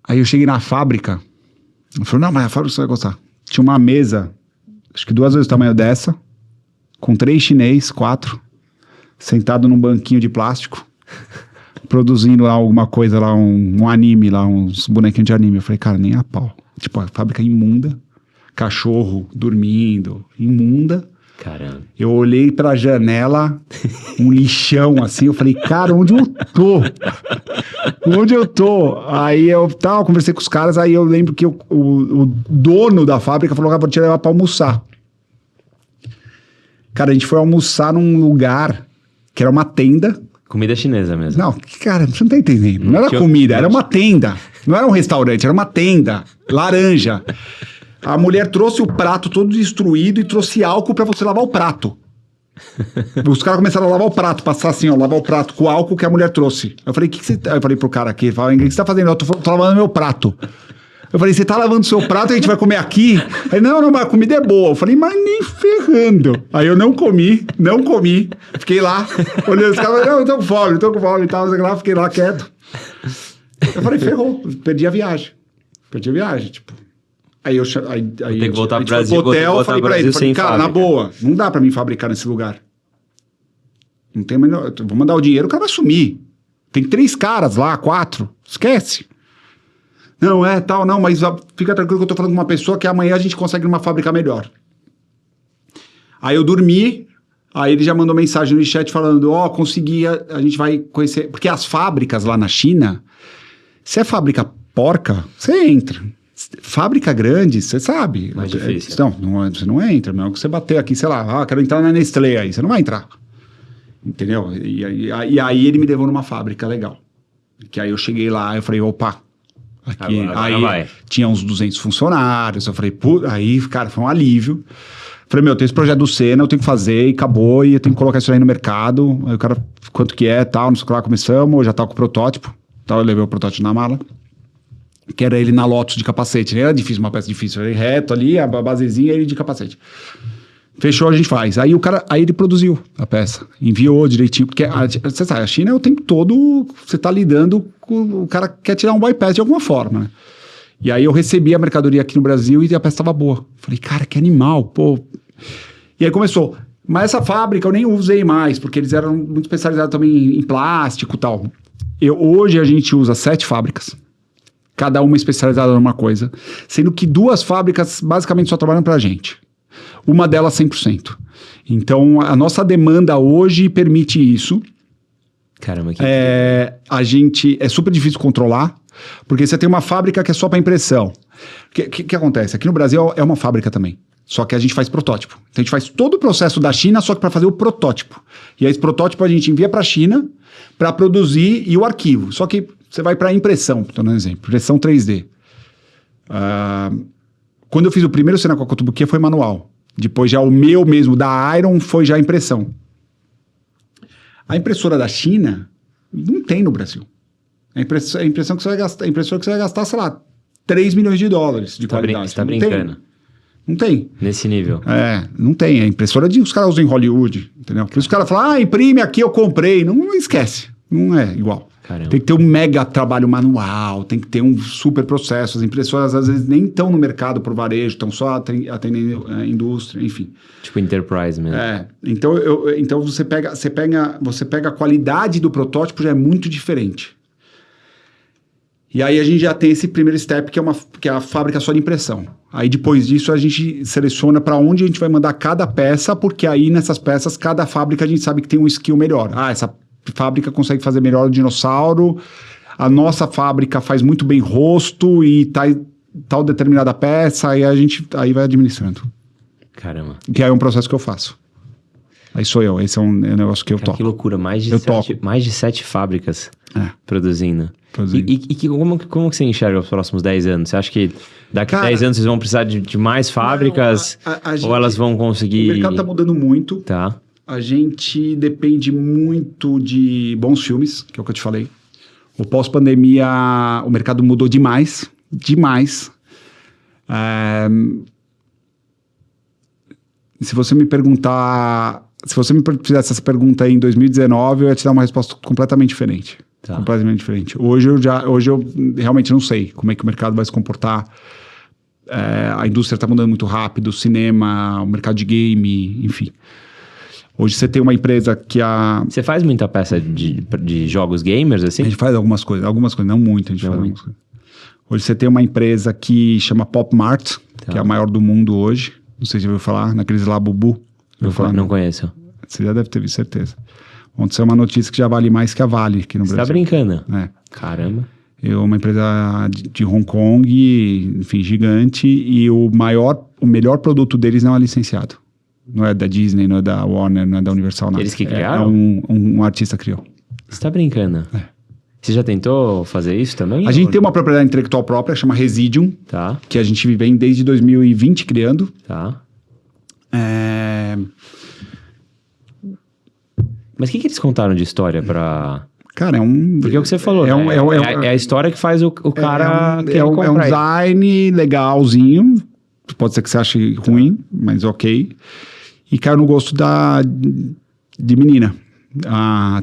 Aí eu cheguei na fábrica, eu falei, não, mas a fábrica você vai gostar. Tinha uma mesa, acho que 2 vezes o tamanho dessa, com 3 chinês, 4, sentado num banquinho de plástico, produzindo lá alguma coisa lá, um anime lá, uns bonequinhos de anime. Eu falei, cara, nem a pau. Tipo, a fábrica imunda, cachorro dormindo, imunda. Caramba. Eu olhei pra janela, um lixão assim, eu falei, cara, onde eu tô? Onde eu tô? Aí eu conversei com os caras, aí eu lembro que o dono da fábrica falou que vou te levar pra almoçar. Cara, a gente foi almoçar num lugar que era uma tenda. Comida chinesa mesmo. Não, cara, você não tá entendendo. Não era comida, era uma tenda. Não era um restaurante, era uma tenda. Laranja. A mulher trouxe o prato todo destruído e trouxe álcool pra você lavar o prato. Os caras começaram a lavar o prato, passar assim, ó, lavar o prato com o álcool que a mulher trouxe. Eu falei, eu falei pro cara aqui, ele falou, o que você tá fazendo? Eu tô lavando meu prato. Eu falei, você tá lavando seu prato e a gente vai comer aqui? Aí, não, mas a comida é boa. Eu falei, mas nem ferrando. Aí eu não comi. Fiquei lá, olhando os caras, não, eu tô com fome e tal, fiquei lá quieto. Eu falei, ferrou, perdi a viagem, tipo. Aí tem que voltar pro Brasil, eu falei pra ele, cara, na boa, não dá pra mim fabricar nesse lugar. Não tem melhor, vou mandar o dinheiro, o cara vai sumir. Tem 3 caras lá, 4, esquece. Não, não, mas fica tranquilo que eu tô falando com uma pessoa que amanhã a gente consegue uma fábrica melhor. Aí eu dormi, aí ele já mandou mensagem no chat falando, consegui, a gente vai conhecer, porque as fábricas lá na China, se é fábrica porca, você entra. Fábrica grande, você sabe. Mais difícil. Não, você não entra, mesmo que você bater aqui, sei lá, quero entrar na Nestlé aí, você não vai entrar. Entendeu? E aí ele me levou numa fábrica legal. Que aí eu cheguei lá, eu falei, opa, aqui, agora aí tinha uns 200 funcionários, eu falei, aí, cara, foi um alívio. Falei, tem esse projeto do Senna, eu tenho que fazer, e acabou, e eu tenho que colocar isso aí no mercado. Aí o cara, quanto que é, tal, não sei o que lá, começamos, já tava com o protótipo, eu levei o protótipo na mala. Que era ele na Lotus de capacete. Era difícil, uma peça difícil. Ele reto ali, a basezinha, ele de capacete. Fechou, a gente faz. Aí ele produziu a peça. Enviou direitinho. Porque você sabe, a China é o tempo todo, você tá lidando com... O cara quer tirar um bypass de alguma forma, né? E aí eu recebi a mercadoria aqui no Brasil e a peça tava boa. Falei, cara, que animal, pô. E aí começou. Mas essa fábrica eu nem usei mais, porque eles eram muito especializados também em plástico e tal. Hoje a gente usa 7 fábricas. Cada uma especializada numa coisa, sendo que 2 fábricas basicamente só trabalham pra gente. Uma delas 100%. Então, a nossa demanda hoje permite isso. Caramba, que a gente é super difícil controlar, porque você tem uma fábrica que é só para impressão. O que acontece? Aqui no Brasil é uma fábrica também. Só que a gente faz protótipo. Então a gente faz todo o processo da China, só que para fazer o protótipo. E aí esse protótipo a gente envia para a China para produzir e o arquivo. Só que você vai para impressão, estou dando um exemplo, impressão 3D. Quando eu fiz o primeiro Senna Kotobukiya foi manual. Depois já o meu mesmo, da Iron, foi já impressão. A impressora da China não tem no Brasil. A impressão que você vai gastar, a impressora que você vai gastar, sei lá, $3 milhões de qualidade. Você tá brincando. Não tem. Nesse nível. Não tem. A impressora os caras usam em Hollywood, entendeu? Por isso os caras falam, imprime aqui, eu comprei. Não esquece. Não é igual. Caramba. Tem que ter um mega trabalho manual, tem que ter um super processo. As impressoras às vezes nem estão no mercado por varejo, estão só atendendo a indústria, enfim. Tipo enterprise mesmo. Então você pega a qualidade do protótipo já é muito diferente. E aí a gente já tem esse primeiro step, que é a fábrica só de impressão. Aí depois disso a gente seleciona para onde a gente vai mandar cada peça, porque aí nessas peças, cada fábrica a gente sabe que tem um skill melhor. Ah, essa fábrica consegue fazer melhor o dinossauro, a nossa fábrica faz muito bem rosto e tal determinada peça, aí a gente vai administrando. Caramba. Que aí é um processo que eu faço. Aí sou eu, esse é um negócio que eu toco. Que loucura, mais de 7 fábricas produzindo. E como que você enxerga os próximos 10 anos? Você acha que daqui a 10 anos vocês vão precisar de mais fábricas? Ou elas vão conseguir... O mercado está mudando muito. Tá. A gente depende muito de bons filmes, que é o que eu te falei. O pós-pandemia, o mercado mudou demais. Demais. Se você me perguntar... Se você me fizesse essa pergunta aí em 2019, eu ia te dar uma resposta completamente diferente. Tá. Completamente diferente. Hoje eu realmente não sei como é que o mercado vai se comportar. A indústria está mudando muito rápido, o cinema, o mercado de game, enfim. Hoje você tem uma empresa que Você faz muita peça de jogos gamers, assim? A gente faz algumas coisas, não muito, a gente faz algumas coisas. Hoje você tem uma empresa que chama Pop Mart, que é a maior do mundo hoje. Não sei se você ouviu falar, naqueles lá Bubu. Não conheço. Você já deve ter visto, certeza. Ontem saiu uma notícia que já vale mais que a Vale aqui no Brasil. Você tá brincando? É. Caramba. Uma empresa de Hong Kong, enfim, gigante, e o melhor produto deles não é licenciado. Não é da Disney, não é da Warner, não é da Universal, nada. Eles que criaram? Um artista criou. Você tá brincando? É. Você já tentou fazer isso também? A gente tem uma propriedade intelectual própria, chama Residium, que a gente vem desde 2020 criando. Tá. Mas o que eles contaram de história pra... Cara, Porque é o que você falou, é a história que faz o cara querer comprar. É um design legalzinho, pode ser que você ache ruim, mas ok. E caiu no gosto de menina.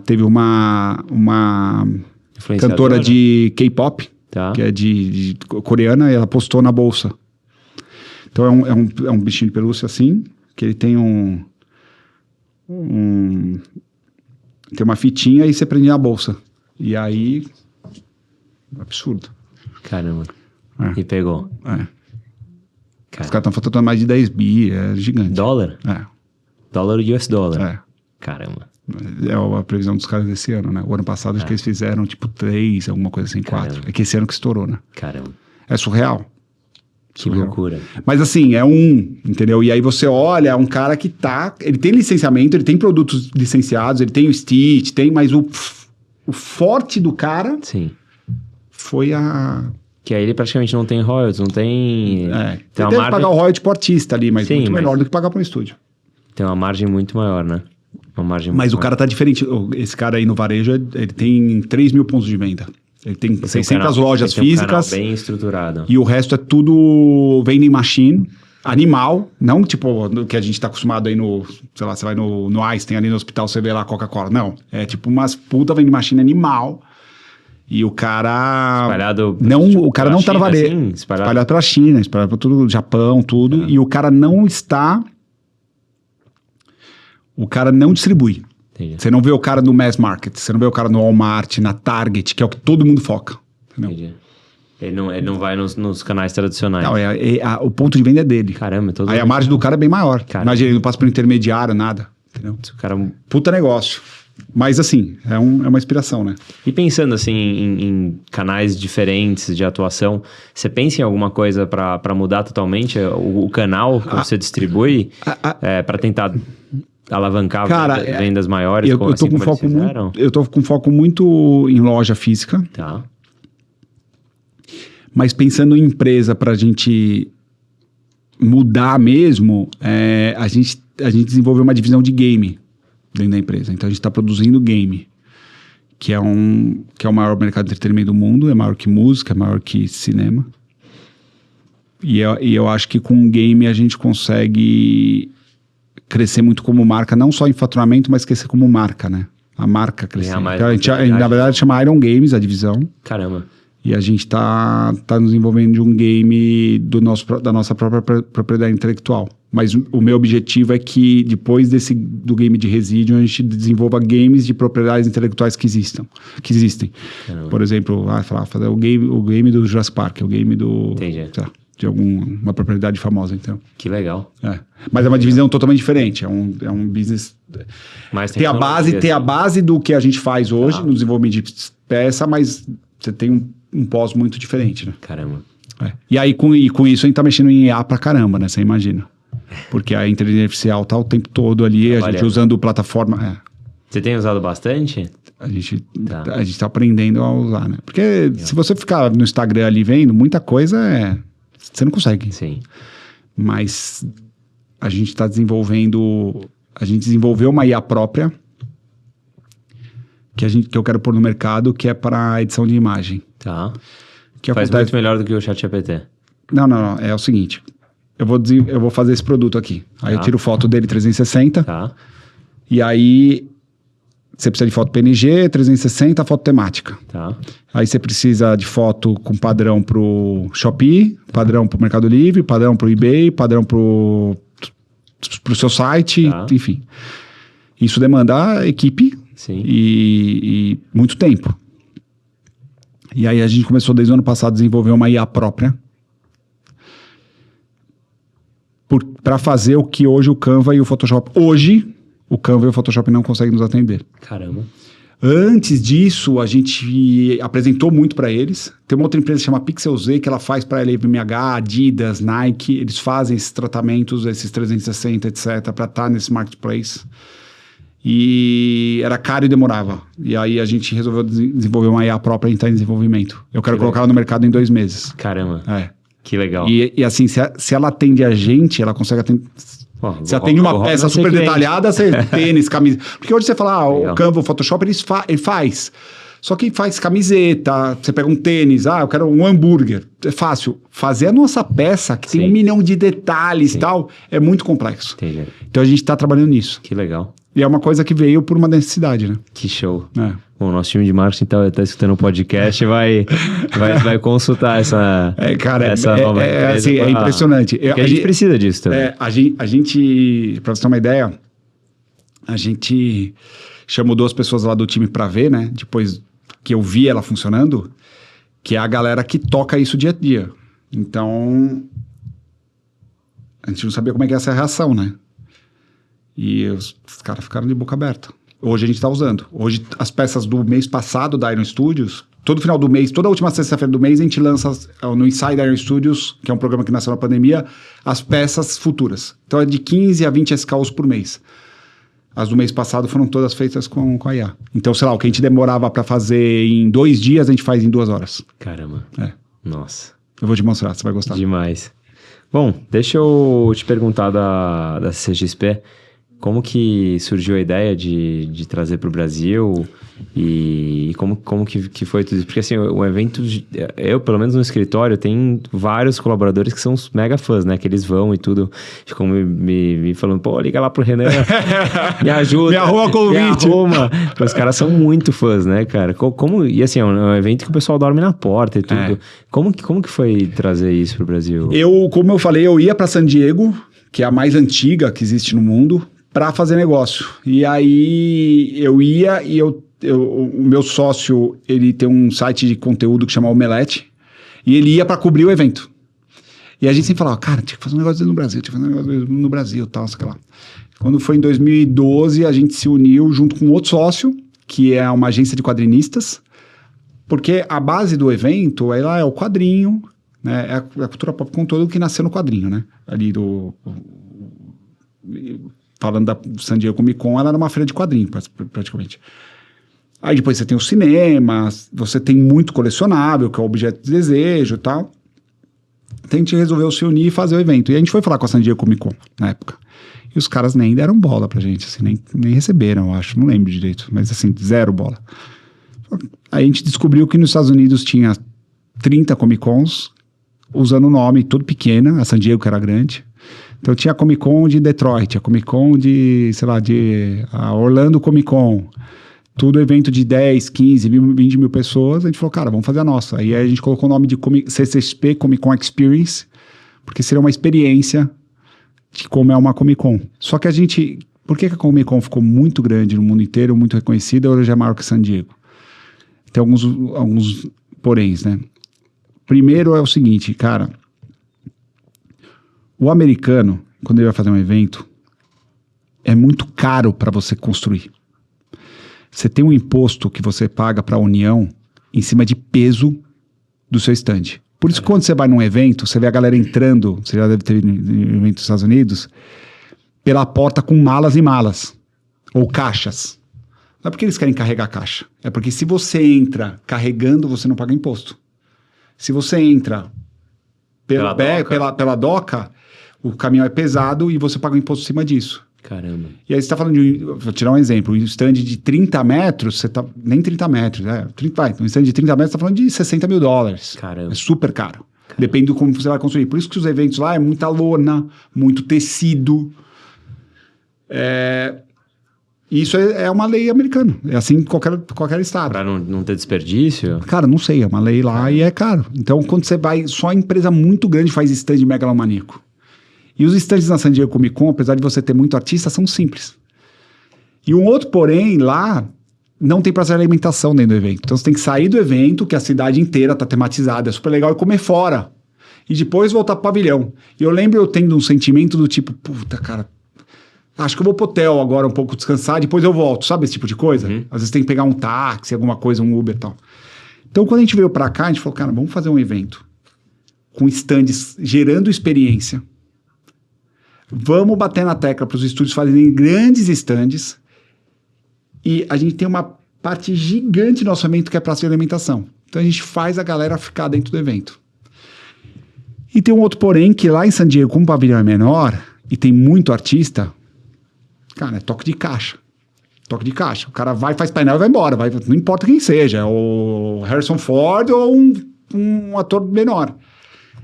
Teve uma cantora de K-pop, que é de coreana, e ela postou na bolsa. Então é um bichinho de pelúcia assim, que ele tem tem uma fitinha e você prende na bolsa. E aí... Absurdo. Caramba. E pegou. Os caras estão faturando mais de 10 bi, é gigante. Dólar? Dólar US dólar. Caramba. É a previsão dos caras desse ano, né? O ano passado acho que eles fizeram tipo 3, alguma coisa assim, 4. É que esse ano que estourou, né? Caramba. É surreal. Que loucura. Mas assim, entendeu? E aí você olha, é um cara que ele tem licenciamento, ele tem produtos licenciados, ele tem o Stitch, mas o forte do cara foi Que aí ele praticamente não tem royalties, não tem... Tem uma margem... pagar o royalty pro artista ali, mas muito menor do que pagar pro estúdio. Tem uma margem muito maior, né? Mas o cara tá diferente. Esse cara aí no varejo, ele tem 3 mil pontos de venda. Ele tem 600 lojas físicas. Bem estruturado. E o resto é tudo vending machine, animal. Não tipo o que a gente tá acostumado aí sei lá, você vai no Einstein ali no hospital, você vê lá Coca-Cola. Não, é tipo umas puta vending machine animal. E o cara... Espalhado... o cara não tá no varejo. Assim, espalhado pela China, espalhado pra tudo, Japão, tudo. E o cara não está... O cara não distribui. Entendi. Você não vê o cara no mass market, você não vê o cara no Walmart, na Target, que é o que todo mundo foca. Entendi. Ele não vai nos canais tradicionais. Não, o ponto de venda é dele. Caramba, Aí a margem do cara é bem maior. Imagina, ele não passa por intermediário, nada. Entendeu? O cara... Puta negócio. Mas assim, é uma inspiração, né? E pensando assim em canais diferentes de atuação, você pensa em alguma coisa para mudar totalmente o canal que você distribui para tentar alavancar vendas maiores? Eu tô com foco muito em loja física. Tá. Mas pensando em empresa pra gente mudar mesmo, a gente desenvolveu uma divisão de game dentro da empresa. Então a gente está produzindo game, que é o maior mercado de entretenimento do mundo, é maior que música, é maior que cinema. E eu acho que com game a gente consegue crescer muito como marca, não só em faturamento, mas crescer como marca, né? A marca crescer. Então, a gente, na verdade, chama Iron Games, a divisão. Caramba. E a gente tá desenvolvendo de um game da nossa própria propriedade intelectual. Mas o meu objetivo é que depois do game de Residuum, a gente desenvolva games de propriedades intelectuais que existem. Por exemplo, fazer o game do Jurassic Park, o game do... Entendi. De alguma propriedade famosa, então. Que legal. Mas é uma divisão totalmente diferente. É um business... Mais tem a base do que a gente faz hoje no desenvolvimento de peça, mas você tem um pós muito diferente, né? Caramba. E aí, com isso, a gente tá mexendo em IA pra caramba, né? Você imagina. Porque a inteligência artificial tá o tempo todo ali, a gente usando plataforma... Você tem usado bastante? A gente tá aprendendo a usar, né? Porque se você ficar no Instagram ali vendo, muita coisa você não consegue. Sim. Mas a gente está desenvolvendo... A gente desenvolveu uma IA própria que eu quero pôr no mercado, que é para edição de imagem. Tá. Faz muito melhor do que o ChatGPT. Não. É o seguinte. Eu vou fazer esse produto aqui. Aí eu tiro foto dele 360. Tá. E aí... Você precisa de foto PNG, 360, foto temática. Tá. Aí você precisa de foto com padrão pro Shopee, padrão pro Mercado Livre, padrão pro eBay, padrão pro seu site, enfim. Isso demanda equipe e muito tempo. E aí a gente começou desde o ano passado a desenvolver uma IA própria para fazer o que hoje o Canva e o Photoshop... O Canva e o Photoshop não conseguem nos atender. Caramba. Antes disso, a gente apresentou muito para eles. Tem uma outra empresa que chama Pixel Z, que ela faz para LVMH, Adidas, Nike. Eles fazem esses tratamentos, esses 360, etc., para estar nesse marketplace. E era caro e demorava. E aí a gente resolveu desenvolver uma IA própria e estar em desenvolvimento. Eu quero colocar ela no mercado em 2 meses. Caramba. Que legal. E assim, se ela atende a gente, ela consegue atender... Você atende uma peça super detalhada, você tênis, camisa. Porque hoje você fala, o Canva, o Photoshop, ele faz. Só que faz camiseta, você pega um tênis, eu quero um hambúrguer. É fácil. Fazer a nossa peça, que tem 1 milhão de detalhes e tal, é muito complexo. Entendi. Então a gente está trabalhando nisso. Que legal. E é uma coisa que veio por uma necessidade, né? Que show. Bom, nosso time de marketing tá escutando o podcast vai consultar essa nova empresa. Assim, é impressionante. Porque a gente precisa disso também. A gente, para você ter uma ideia, a gente chamou 2 pessoas lá do time para ver, né? Depois que eu vi ela funcionando, que é a galera que toca isso dia a dia. Então, a gente não sabia como é que ia ser a reação, né? E os caras ficaram de boca aberta. Hoje a gente está usando. Hoje, as peças do mês passado da Iron Studios, todo final do mês, toda a última sexta-feira do mês, a gente lança no Inside Iron Studios, que é um programa que nasceu na pandemia, as peças futuras. Então é de 15 a 20 SKUs por mês. As do mês passado foram todas feitas com a IA. Então, sei lá, o que a gente demorava para fazer em 2 dias, a gente faz em 2 horas. Caramba. Nossa. Eu vou te mostrar, você vai gostar. Demais. Bom, deixa eu te perguntar da CXP. Como que surgiu a ideia de trazer para o Brasil e como que foi tudo isso? Porque assim, o evento, eu pelo menos no escritório, tem vários colaboradores que são os mega fãs, né? Que eles vão e tudo, ficam me falando, pô, liga lá pro Renan, me ajuda. Me arruma convite. Me arruma. Os caras são muito fãs, né, cara? E assim, é um evento que o pessoal dorme na porta e tudo. Como que foi trazer isso para o Brasil? Como eu falei, eu ia para San Diego, que é a mais antiga que existe no mundo, para fazer negócio. E aí eu ia e o meu sócio, ele tem um site de conteúdo que chama Omelete, e ele ia para cobrir o evento. E a gente sempre falava, cara, tinha que fazer um negócio no Brasil, tal, sei lá. Quando foi em 2012, a gente se uniu junto com outro sócio, que é uma agência de quadrinistas, porque a base do evento é o quadrinho, né? É a cultura pop com todo que nasceu no quadrinho, né? Ali falando da San Diego Comic Con, ela era uma feira de quadrinhos, praticamente. Aí depois você tem o cinema, você tem muito colecionável, que é o objeto de desejo e tal. Então a gente resolveu se unir e fazer o evento. E a gente foi falar com a San Diego Comic Con, na época. E os caras nem deram bola pra gente, assim, nem receberam, eu acho, não lembro direito, mas assim, 0 bola. Aí a gente descobriu que nos Estados Unidos tinha 30 Comic Cons, usando o nome tudo pequena, a San Diego que era grande. Então tinha a Comic Con de Detroit, a Comic Con de, sei lá, a Orlando Comic Con, Tudo evento de 10, 15, 20 mil pessoas. A gente falou, cara, vamos fazer a nossa. Aí a gente colocou o nome de CCXP, Comic Con Experience, porque seria uma experiência de como é uma Comic Con. Só que a gente... Por que a Comic Con ficou muito grande no mundo inteiro, muito reconhecida, hoje é maior que San Diego? Tem alguns poréns, né? Primeiro é o seguinte, cara... O americano, quando ele vai fazer um evento, é muito caro para você construir. Você tem um imposto que você paga para a União em cima de peso do seu stand. Por isso que quando você vai num evento, você vê a galera entrando, você já deve ter ido em evento dos Estados Unidos, pela porta com malas e malas, ou caixas. Não é porque eles querem carregar caixa, é porque se você entra carregando, você não paga imposto. Se você entra pela doca, o caminhão é pesado e você paga o imposto em cima disso. Caramba. E aí você está falando vou tirar um exemplo, um stand de 30 metros, você tá, nem 30 metros, um stand de 30 metros você está falando de $60 mil. Caramba. É super caro. Depende do como você vai construir. Por isso que os eventos lá é muita lona, muito tecido. Isso é uma lei americana. É assim em qualquer estado. Para não ter desperdício? Cara, não sei, é uma lei lá e é caro. Então, quando você vai, só empresa muito grande faz stand megalomaníaco. E os stands na San Diego Comic Con, apesar de você ter muito artista, são simples. E um outro porém, lá, não tem praça de alimentação dentro do evento. Então você tem que sair do evento, que a cidade inteira está tematizada, é super legal, e comer fora. E depois voltar pro pavilhão. E eu lembro eu tendo um sentimento do tipo, puta, cara, acho que eu vou pro hotel agora um pouco descansar, depois eu volto. Sabe esse tipo de coisa? Às vezes tem que pegar um táxi, alguma coisa, um Uber e tal. Então quando a gente veio pra cá, a gente falou, cara, vamos fazer um evento com stands gerando experiência. Vamos bater na tecla para os estúdios fazerem grandes stands. E a gente tem uma parte gigante no nosso evento que é praça de alimentação. Então a gente faz a galera ficar dentro do evento. E tem um outro porém que lá em San Diego, como o pavilhão é menor e tem muito artista, cara, é toque de caixa. Toque de caixa. O cara vai, faz painel e vai embora. Não importa quem seja. O Harrison Ford ou um ator menor.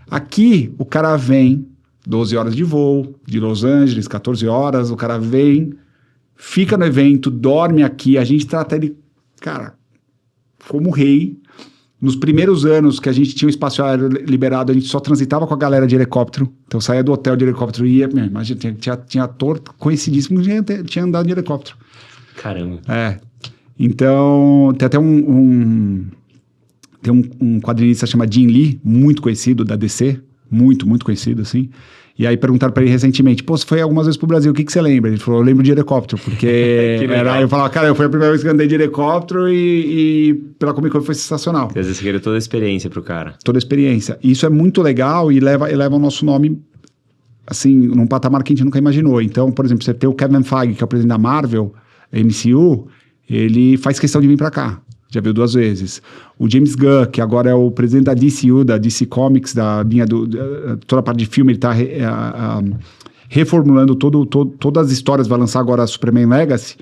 Aqui, o cara vem... 12 horas de voo, de Los Angeles, 14 horas, o cara vem, fica no evento, dorme aqui, a gente trata ele, cara, como rei. Nos primeiros anos que a gente tinha o espaço aéreo liberado, a gente só transitava com a galera de helicóptero, então saía do hotel de helicóptero e ia, imagina, tinha ator conhecidíssimo que tinha andado de helicóptero. Caramba. Então, tem até um quadrinista chamado Jim Lee, muito conhecido da DC, muito conhecido, assim. E aí perguntaram pra ele recentemente, pô, você foi algumas vezes pro Brasil, o que você lembra? Ele falou, eu lembro de helicóptero, porque eu falava, cara, foi a primeira vez que eu andei de helicóptero e pela Comic Con foi sensacional. Às vezes você queria toda a experiência pro cara. Toda a experiência. E isso é muito legal e leva o nosso nome, assim, num patamar que a gente nunca imaginou. Então, por exemplo, você tem o Kevin Feige, que é o presidente da Marvel, MCU, ele faz questão de vir pra cá. Já veio 2 vezes. O James Gunn, que agora é o presidente da DCU, da DC Comics, da linha toda a parte de filme, ele está reformulando todas as histórias, vai lançar agora a Superman Legacy.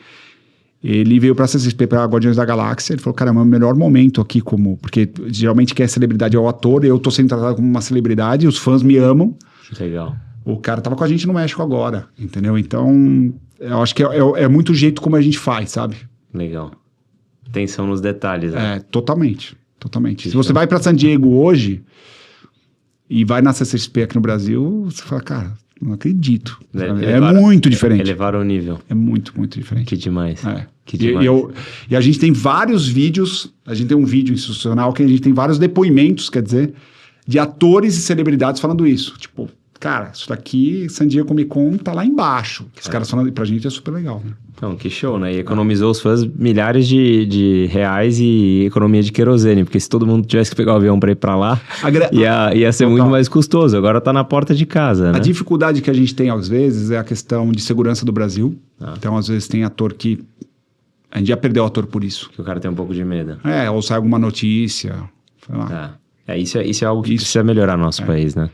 Ele veio para a CCXP, para Guardiões da Galáxia, ele falou, cara, é o meu melhor momento aqui, porque geralmente quem é celebridade é o ator, eu tô sendo tratado como uma celebridade, os fãs me amam. Legal. O cara tava com a gente no México agora, entendeu? Então, eu acho que é muito o jeito como a gente faz, sabe? Legal. Atenção nos detalhes, né? Totalmente. Se você vai para San Diego hoje e vai na CCXP aqui no Brasil, você fala, cara, não acredito. É muito diferente. Elevar o nível. É muito diferente. Que demais. Que demais. E a gente tem vários vídeos, a gente tem um vídeo institucional que a gente tem vários depoimentos, quer dizer, de atores e celebridades falando isso. Tipo, cara, isso daqui, San Diego Comic Con tá lá embaixo. Os caras falando, pra gente é super legal, né? Não, que show, né? E economizou os fãs milhares de reais e economia de querosene, porque se todo mundo tivesse que pegar o avião para ir para lá, ia ser muito mais custoso. Agora tá na porta de casa, né? A dificuldade que a gente tem, às vezes, é a questão de segurança do Brasil. Então, às vezes, tem ator que... A gente já perdeu o ator por isso. Que o cara tem um pouco de medo. Ou sai alguma notícia, sei lá. Isso é algo que precisa melhorar no nosso país, né?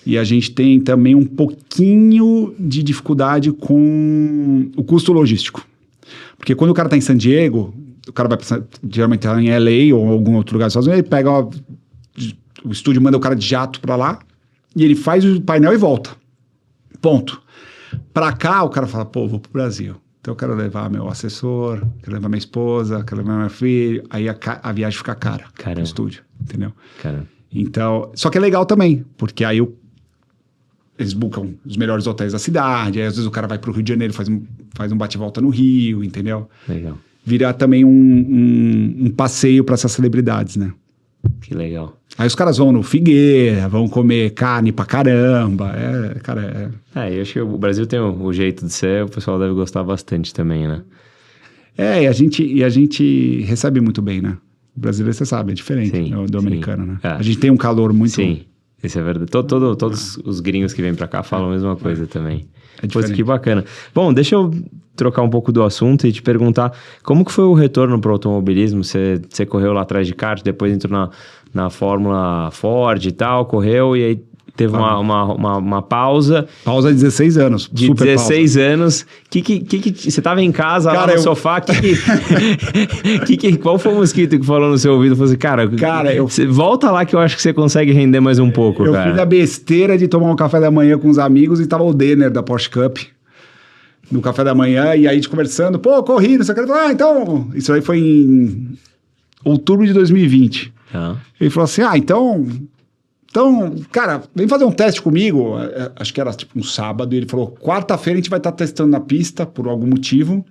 E a gente tem também um pouquinho de dificuldade com o custo logístico. Porque quando o cara está em San Diego, o cara vai, geralmente tá em LA ou algum outro lugar dos Estados Unidos, ele pega o estúdio, manda o cara de jato para lá, e ele faz o painel e volta. Ponto. Para cá, o cara fala, pô, vou pro Brasil. Então eu quero levar meu assessor, quero levar minha esposa, quero levar meu filho. Aí a viagem fica cara no estúdio, entendeu? Caramba. Então, só que é legal também, porque aí eles buscam os melhores hotéis da cidade, aí às vezes o cara vai pro Rio de Janeiro, faz um bate-volta no Rio, entendeu? Legal. Virar também um passeio para essas celebridades, né? Que legal. Aí os caras vão no Figueira, vão comer carne pra caramba. Eu acho que o Brasil tem o jeito de ser, o pessoal deve gostar bastante também, né? E a gente recebe muito bem, né? O brasileiro, você sabe, é diferente do americano, né? A gente tem um calor muito... Sim, isso é verdade. Todos os gringos que vêm pra cá falam a mesma coisa também. É diferente. Que bacana. Bom, deixa eu trocar um pouco do assunto e te perguntar, como que foi o retorno pro automobilismo? Você correu lá atrás de kart, depois entrou na Fórmula Ford e tal, correu e aí teve uma pausa. Pausa de 16 anos. De super 16 pausa. anos. Você tava em casa, cara, lá no sofá, qual foi o mosquito que falou no seu ouvido? Falou assim, cara, volta lá que eu acho que você consegue render mais um pouco, cara. Eu fiz a besteira de tomar um café da manhã com os amigos e tava o Denner da Porsche Cup no café da manhã, e aí a gente conversando, corri, não sei o que. Então... Isso aí foi em outubro de 2020. Ele falou assim, então, cara, vem fazer um teste comigo. Acho que era tipo um sábado. E ele falou, quarta-feira a gente vai estar testando na pista por algum motivo.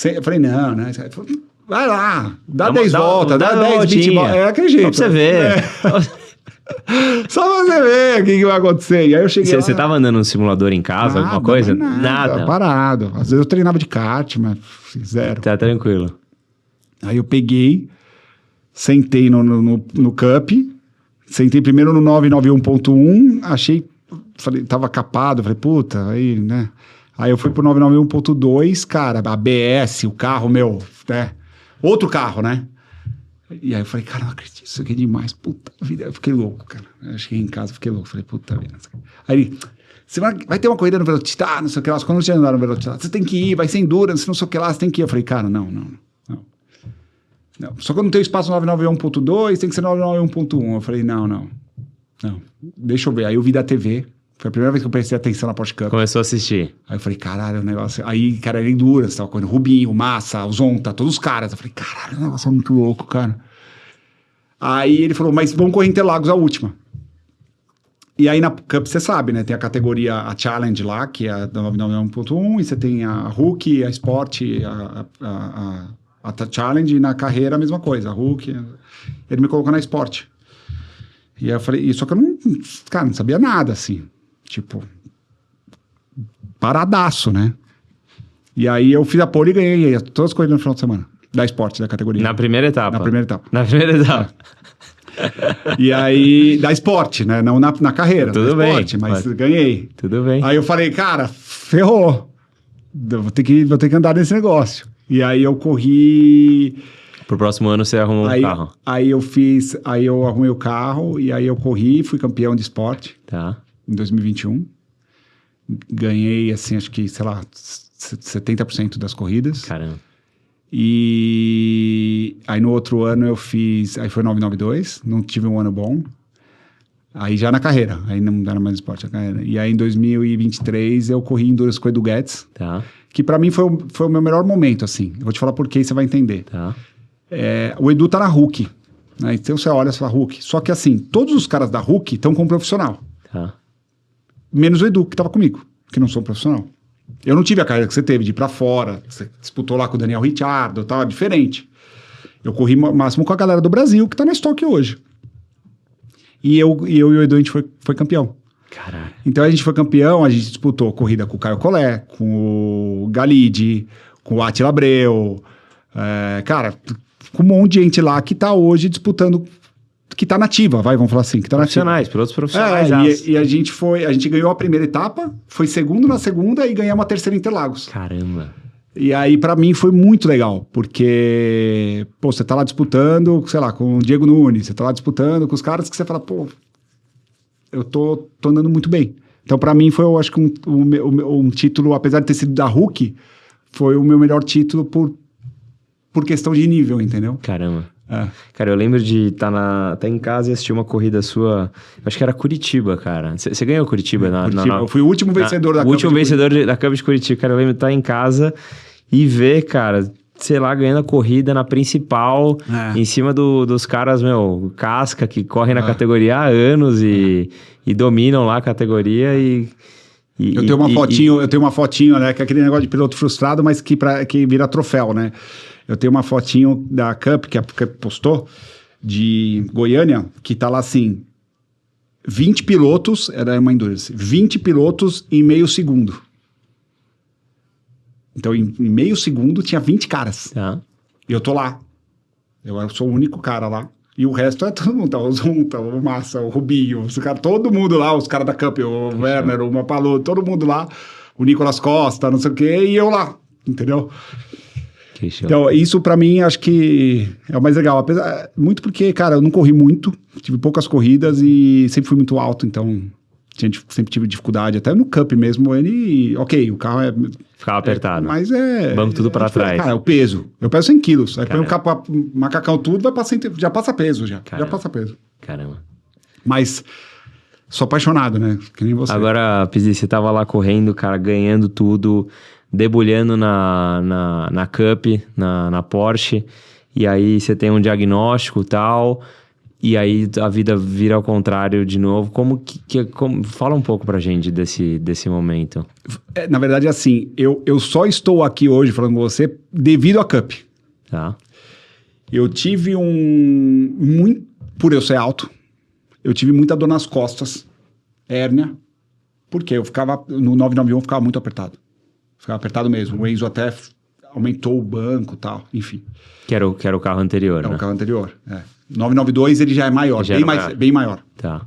Eu falei, não, né? Ele falou, vai lá, dá 10 voltas, dá 10, 20 voltas. É aquele jeito. Só pra você ver. Só pra você ver o que vai acontecer. E aí eu cheguei Você tava andando no simulador em casa, alguma coisa? Nada. Parado. Às vezes eu treinava de kart, mas zero. Tá tranquilo. Aí eu peguei, sentei no Cup, sentei primeiro no 991.1, tava capado, falei, puta, aí, né? Aí eu fui pro 991.2, cara, ABS, o carro, né? Outro carro, né? E aí eu falei, cara, não acredito, isso aqui é demais, puta vida. Eu fiquei louco, cara. Eu cheguei em casa, fiquei louco, falei, puta vida. Aí ele, você vai ter uma corrida no Velocitar, não sei o que lá, quando você andar no Velocitar, você tem que ir, vai ser endurance, não sei o que lá, você tem que ir. Eu falei, cara, não. Só que eu não tenho espaço no 991.2, tem que ser 991.1. Eu falei, não. Deixa eu ver. Aí eu vi da TV. Foi a primeira vez que eu prestei atenção na Porsche Cup. Começou a assistir. Aí eu falei, caralho, o negócio... Aí, cara, era endurance, tava correndo Rubinho, Massa, o Zonta, todos os caras. Eu falei, caralho, o negócio é muito louco, cara. Aí ele falou, mas vamos correr Interlagos a última. E aí na Cup, você sabe, né? Tem a categoria, a Challenge lá, que é a 991.1, e você tem a Rookie, a Sport, a Challenge, e na carreira a mesma coisa, a Rookie. Ele me colocou na Sport. E aí eu falei, só que eu não sabia nada, assim. Tipo, paradaço, né? E aí eu fiz a pole e ganhei todas as corridas no final de semana. Da Sport, da categoria. Na primeira etapa? Na primeira etapa. É. E aí, da Sport, né? Não na carreira. Tudo bem. Sport, mas ganhei. Tudo bem. Aí eu falei, cara, ferrou. Vou ter que andar nesse negócio. E aí eu corri... Pro próximo ano você arrumou um carro. Aí eu arrumei o carro e aí eu corri, fui campeão de Sport. Tá. Em 2021. Ganhei, assim, acho que, sei lá, 70% das corridas. Caramba. E aí no outro ano eu fiz... Aí foi 992, não tive um ano bom. Aí já na carreira, aí não era mais esporte, na carreira. E aí em 2023 eu corri Endurance com o Edu Guedes. Tá. Que pra mim foi o meu melhor momento, assim. Eu vou te falar por quê e você vai entender. Tá. O Edu tá na Rookie, né? Então você olha e fala Rookie. Só que assim, todos os caras da Rookie estão como profissional. Tá. Menos o Edu, que tava comigo, que não sou profissional. Eu não tive a carreira que você teve de ir pra fora. Você disputou lá com o Daniel Ricciardo, tava diferente. Eu corri máximo com a galera do Brasil, que tá na estoque hoje. E eu e o Edu, a gente foi campeão. Caralho. Então a gente foi campeão, a gente disputou corrida com o Caio Collet, com o Galide, com o Attila Abreu, cara, com um monte de gente lá que tá hoje disputando, que tá nativa, vamos falar assim, que tá profissionais, pilotos profissionais. E a gente ganhou a primeira etapa, foi segundo na segunda e ganhamos a terceira Interlagos. Caramba. E aí, pra mim, foi muito legal, porque, pô, você tá lá disputando, sei lá, com o Diego Nunes, você tá lá disputando com os caras que você fala, pô, eu tô andando muito bem. Então, pra mim, foi, eu acho que um título, apesar de ter sido da Rookie, foi o meu melhor título por questão de nível, entendeu? Caramba. Cara, eu lembro de estar em casa e assistir uma corrida sua, acho que era Curitiba, cara. Você ganhou Curitiba? Eu fui o último vencedor da Cup. O último vencedor da Cup de Curitiba. Cara, eu lembro de estar em casa e ver, cara, sei lá, ganhando a corrida na principal, em cima dos caras, meu, casca, que correm na categoria há anos e dominam lá a categoria eu tenho uma fotinho, né, que é aquele negócio de piloto frustrado, mas que vira troféu, né? Eu tenho uma fotinho da Cup, que a Cup postou, de Goiânia, que tá lá assim, 20 pilotos, era uma Endurance, 20 pilotos em meio segundo. Então, em meio segundo, tinha 20 caras. E eu tô lá. Eu sou o único cara lá. E o resto é todo mundo. Tá o Zunta, o Massa, o Rubinho, todo mundo lá, os caras da Cup, o Werner, o Mapalô, todo mundo lá. O Nicolas Costa, não sei o quê, e eu lá. Entendeu? Então, isso pra mim, acho que é o mais legal. Muito porque, cara, eu não corri muito, tive poucas corridas e sempre fui muito alto, então sempre tive dificuldade. Até no Cup mesmo, ok, o carro ficava apertado. Mas vamos tudo pra trás. Cara, o peso. Eu peso 100 quilos. Aí põe o macacão tudo, já passa peso já. Já passa peso. Caramba. Mas sou apaixonado, né? Que nem você. Agora, Pizzi, você tava lá correndo, cara, ganhando tudo, debulhando na Cup, na Porsche, e aí você tem um diagnóstico e tal, e aí a vida vira ao contrário de novo. Fala um pouco pra gente desse momento. Na verdade, assim, eu só estou aqui hoje falando com você devido à Cup. Tá. Eu tive por eu ser alto, eu tive muita dor nas costas, hérnia, porque eu ficava, no 991 eu ficava muito apertado. Ficava apertado mesmo. O Enzo até aumentou o banco e tal, enfim. Que era o carro anterior, né? É o carro anterior, 992 ele já é maior, bem maior. Tá.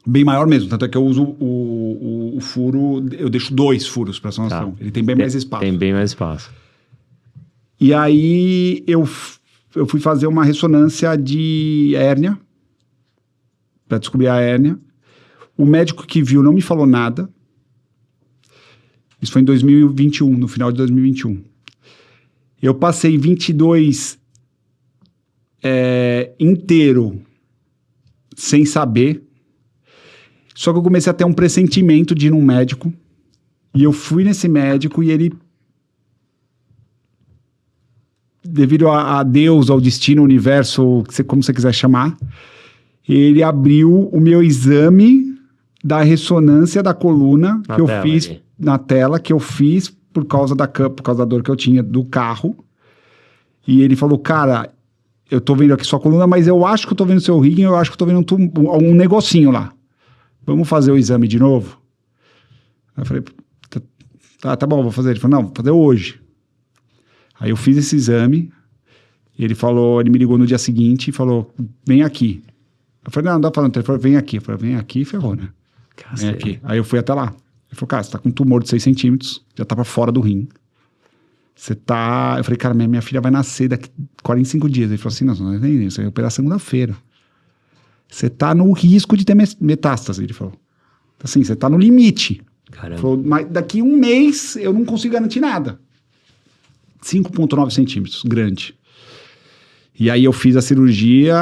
Bem maior mesmo, tanto é que eu uso o furo, eu deixo 2 furos para essa noção. Ele tem bem mais espaço. Tem bem mais espaço. E aí eu fui fazer uma ressonância de hérnia, para descobrir a hérnia. O médico que viu não me falou nada. Isso foi em 2021, no final de 2021. Eu passei 22 inteiro sem saber. Só que eu comecei a ter um pressentimento de ir num médico. E eu fui nesse médico e ele, devido a Deus, ao destino, ao universo, como você quiser chamar, ele abriu o meu exame da ressonância da coluna que eu fiz na tela, que eu fiz por causa da dor que eu tinha do carro. E ele falou, cara, eu tô vendo aqui sua coluna, mas eu acho que eu tô vendo seu rim, eu acho que eu tô vendo um negocinho lá. Vamos fazer o exame de novo? Aí eu falei, tá bom, vou fazer. Ele falou, não, vou fazer hoje. Aí eu fiz esse exame, ele me ligou no dia seguinte e falou, vem aqui. Eu falei, não dá pra não. Ele falou, vem aqui. Eu falei, vem aqui e ferrou, né? Vem aqui. Aí eu fui até lá. Ele falou, cara, você tá com um tumor de 6 centímetros, já tava fora do rim. Você tá... Eu falei, cara, minha filha vai nascer daqui 45 dias. Ele falou assim, não é nem isso, vai operar segunda-feira. Você tá no risco de ter metástase, ele falou. Assim, você tá no limite. Caramba. Ele falou, mas daqui 1 mês eu não consigo garantir nada. 5,9 centímetros, grande. E aí eu fiz a cirurgia,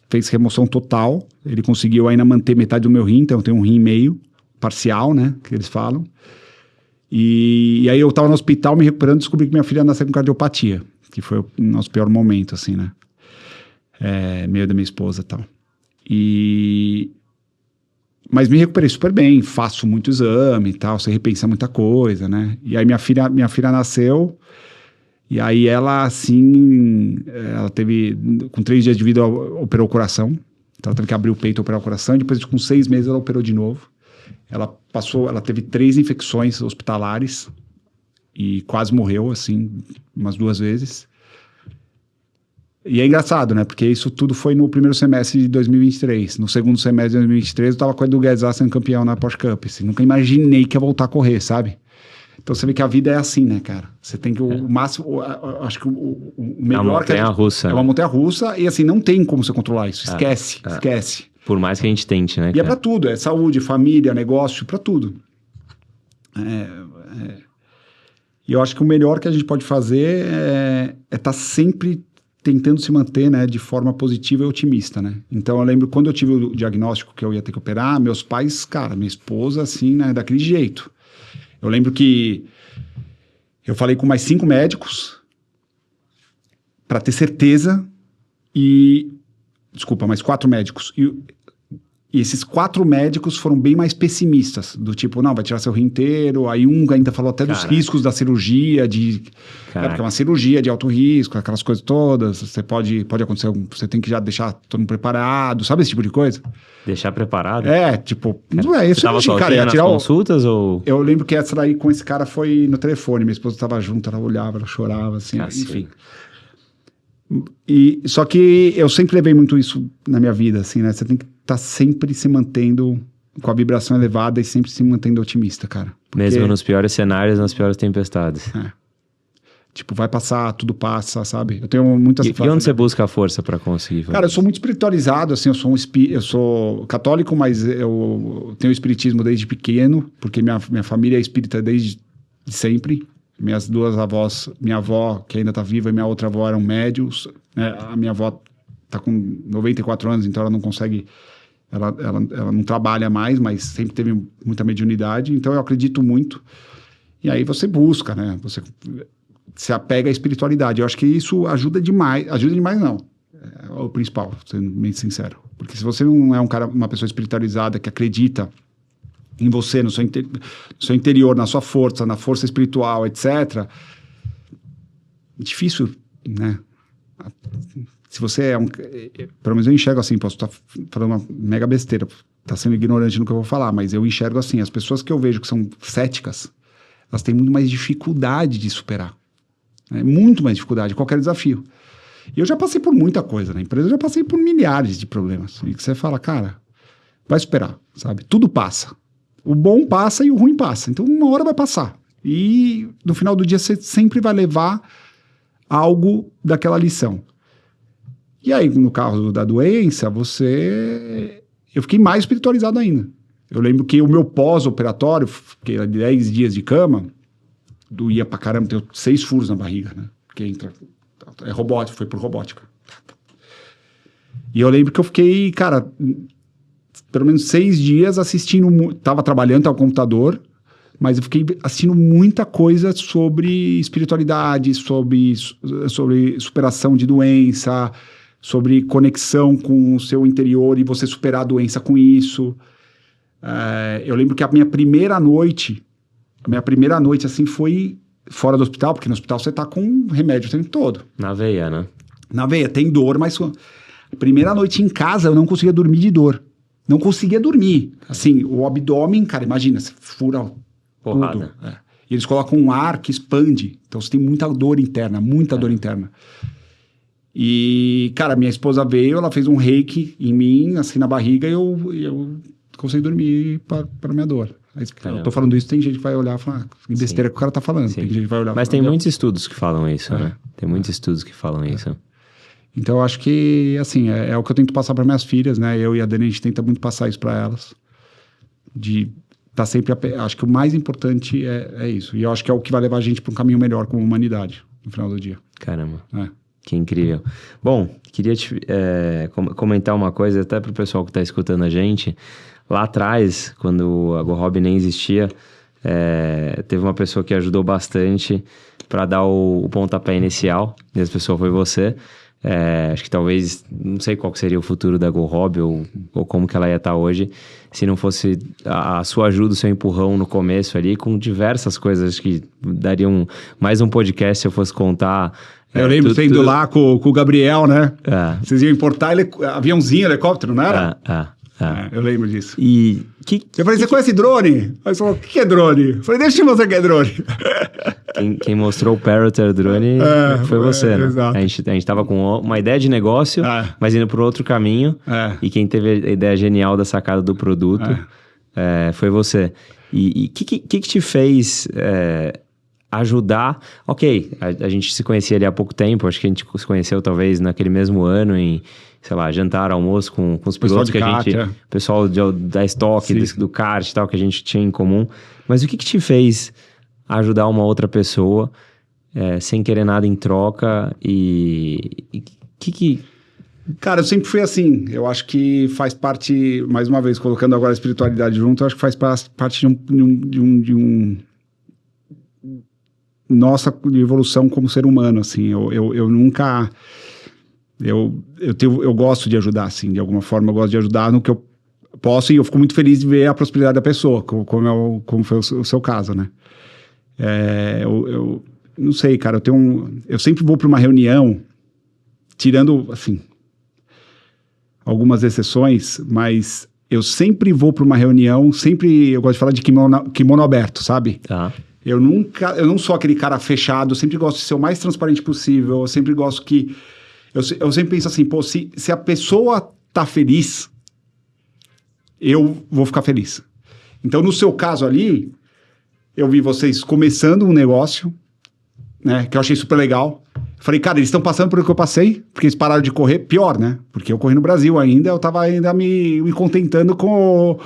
fez remoção total. Ele conseguiu ainda manter metade do meu rim, então eu tenho um rim meio, parcial, né, que eles falam. E aí eu tava no hospital me recuperando, descobri que minha filha nasceu com cardiopatia, que foi o nosso pior momento, assim, né. Meio da minha esposa e tal. Mas me recuperei super bem, faço muito exame e tal, você repensa muita coisa, né. E aí minha filha nasceu, e aí ela, assim, ela teve, com 3 dias de vida, ela operou o coração. Então ela teve que abrir o peito e operar o coração, e depois com 6 meses ela operou de novo. Ela teve 3 infecções hospitalares e quase morreu, assim, umas 2 vezes. E é engraçado, né? Porque isso tudo foi no primeiro semestre de 2023. No segundo semestre de 2023, eu tava com a Edu Guedes sendo campeão na Porsche Cup. Assim, nunca imaginei que ia voltar a correr, sabe? Então você vê que a vida é assim, né, cara? Você tem que o máximo, acho que o melhor... É uma montanha-russa. É uma montanha-russa e assim, não tem como você controlar isso. Esquece. Por mais que a gente tente, né? E é pra tudo, é saúde, família, negócio, pra tudo. E eu acho que o melhor que a gente pode fazer é estar sempre tentando se manter, né, de forma positiva e otimista, né? Então eu lembro quando eu tive o diagnóstico que eu ia ter que operar, meus pais, cara, minha esposa, assim, né, daquele jeito. Eu lembro que Eu falei com mais 5 médicos para ter certeza Desculpa, mais 4 médicos. E esses 4 médicos foram bem mais pessimistas, do tipo, não, vai tirar seu rim inteiro. Aí um ainda falou até dos riscos da cirurgia, porque é uma cirurgia de alto risco, aquelas coisas todas. Você pode acontecer, você tem que já deixar todo mundo preparado, sabe esse tipo de coisa? Deixar preparado? Tipo, não é isso. Você tava sozinho nas consultas ou... Eu lembro que essa daí com esse cara foi no telefone, minha esposa estava junto, ela olhava, ela chorava, assim, enfim. Só que eu sempre levei muito isso na minha vida, assim, né? Você tem que estar sempre se mantendo com a vibração elevada e sempre se mantendo otimista, cara. Mesmo nos piores cenários, nas piores tempestades. Tipo, vai passar, tudo passa, sabe? Eu tenho muitas... E onde você busca a força para conseguir? Cara, eu sou muito espiritualizado, assim, eu sou católico, mas eu tenho espiritismo desde pequeno, porque minha família é espírita desde sempre. Minhas 2 avós, minha avó, que ainda está viva, e minha outra avó eram médios, né? A minha avó está com 94 anos, então ela não consegue... Ela não trabalha mais, mas sempre teve muita mediunidade, então eu acredito muito. E aí você busca, né? Você se apega à espiritualidade. Eu acho que isso ajuda demais não. É o principal, sendo bem sincero. Porque se você não é uma pessoa espiritualizada que acredita em você, no seu interior, na sua força, na força espiritual, etc., difícil, né? Se você é pelo menos eu enxergo assim, posso estar falando uma mega besteira, tá sendo ignorante no que eu vou falar, mas eu enxergo assim, as pessoas que eu vejo que são céticas, elas têm muito mais dificuldade de superar. Né? Muito mais dificuldade, qualquer desafio. E eu já passei por muita coisa na empresa, eu já passei por milhares de problemas. E que você fala, cara, vai superar, sabe? Tudo passa. O bom passa e o ruim passa. Então, uma hora vai passar. E no final do dia, você sempre vai levar algo daquela lição. E aí, no caso da doença, eu fiquei mais espiritualizado ainda. Eu lembro que o meu pós-operatório, fiquei 10 dias de cama, doía pra caramba, tenho 6 furos na barriga, né? Porque foi por robótica. E eu lembro que eu fiquei, cara, pelo menos 6 dias assistindo, tava trabalhando, tava no computador, mas eu fiquei assistindo muita coisa sobre espiritualidade, sobre superação de doença, sobre conexão com o seu interior e você superar a doença com isso. Eu lembro que a minha primeira noite, assim, foi fora do hospital, porque no hospital você tá com remédio o tempo todo. Na veia, né? Na veia, tem dor, mas a primeira noite em casa eu não conseguia dormir de dor. Não conseguia dormir. Assim, o abdômen, cara, imagina, você fura porrada. Tudo. E eles colocam um ar que expande. Então você tem muita dor interna, dor interna. E, cara, minha esposa veio, ela fez um reiki em mim, assim, na barriga, e eu consegui dormir para minha dor. Eu tô falando isso, tem gente que vai olhar e falar, que besteira que o cara tá falando. Tem gente que vai olhar Mas tem muitos estudos que falam isso, né? Tem muitos estudos que falam isso. Então, eu acho que, assim, é o que eu tento passar para minhas filhas, né? Eu e a Dani, a gente tenta muito passar isso para elas. De tá sempre... Acho que o mais importante é isso. E eu acho que é o que vai levar a gente para um caminho melhor como humanidade, no final do dia. Caramba. Que incrível. Bom, queria comentar uma coisa até para o pessoal que está escutando a gente. Lá atrás, quando a GoHobby nem existia, teve uma pessoa que ajudou bastante para dar o pontapé inicial. E essa pessoa foi você. Acho que talvez, não sei qual seria o futuro da GoHobby ou como que ela ia estar hoje, se não fosse a sua ajuda, o seu empurrão no começo ali, com diversas coisas que dariam mais um podcast se eu fosse contar. Eu lembro você indo lá com o Gabriel, né? Vocês iam importar aviãozinho, helicóptero, não era? Eu lembro disso. Eu falei, você conhece drone? Aí você falou, o que é drone? Eu falei, deixa eu mostrar o que é drone. Quem mostrou o Parroter Drone foi você, né? Exato. A gente tava com uma ideia de negócio, mas indo por outro caminho. E quem teve a ideia genial da sacada do produto foi você. E o que te fez ajudar? Ok, a gente se conhecia ali há pouco tempo, acho que a gente se conheceu talvez naquele mesmo ano em, sei lá, jantar, almoço com os pilotos que a gente... Pessoal da Stock, do kart e tal, que a gente tinha em comum. Mas o que te fez ajudar uma outra pessoa sem querer nada em troca Cara, eu sempre fui assim. Eu acho que faz parte, mais uma vez, colocando agora a espiritualidade junto, eu acho que faz parte nossa de evolução como ser humano, assim. Eu nunca... Eu gosto de ajudar, assim, de alguma forma. Eu gosto de ajudar no que eu posso, e eu fico muito feliz de ver a prosperidade da pessoa, como foi o seu caso, né? Eu não sei, cara, eu sempre vou para uma reunião, tirando, assim, algumas exceções, mas eu sempre vou para uma reunião, eu gosto de falar de kimono aberto, sabe? Tá. Eu não sou aquele cara fechado, eu sempre gosto de ser o mais transparente possível, eu sempre gosto que... Eu sempre penso assim, pô, se a pessoa tá feliz, eu vou ficar feliz. Então, no seu caso ali, eu vi vocês começando um negócio, né, que eu achei super legal. Falei, cara, eles estão passando por o que eu passei, porque eles pararam de correr, pior, né? Porque eu corri no Brasil ainda, eu tava ainda me contentando com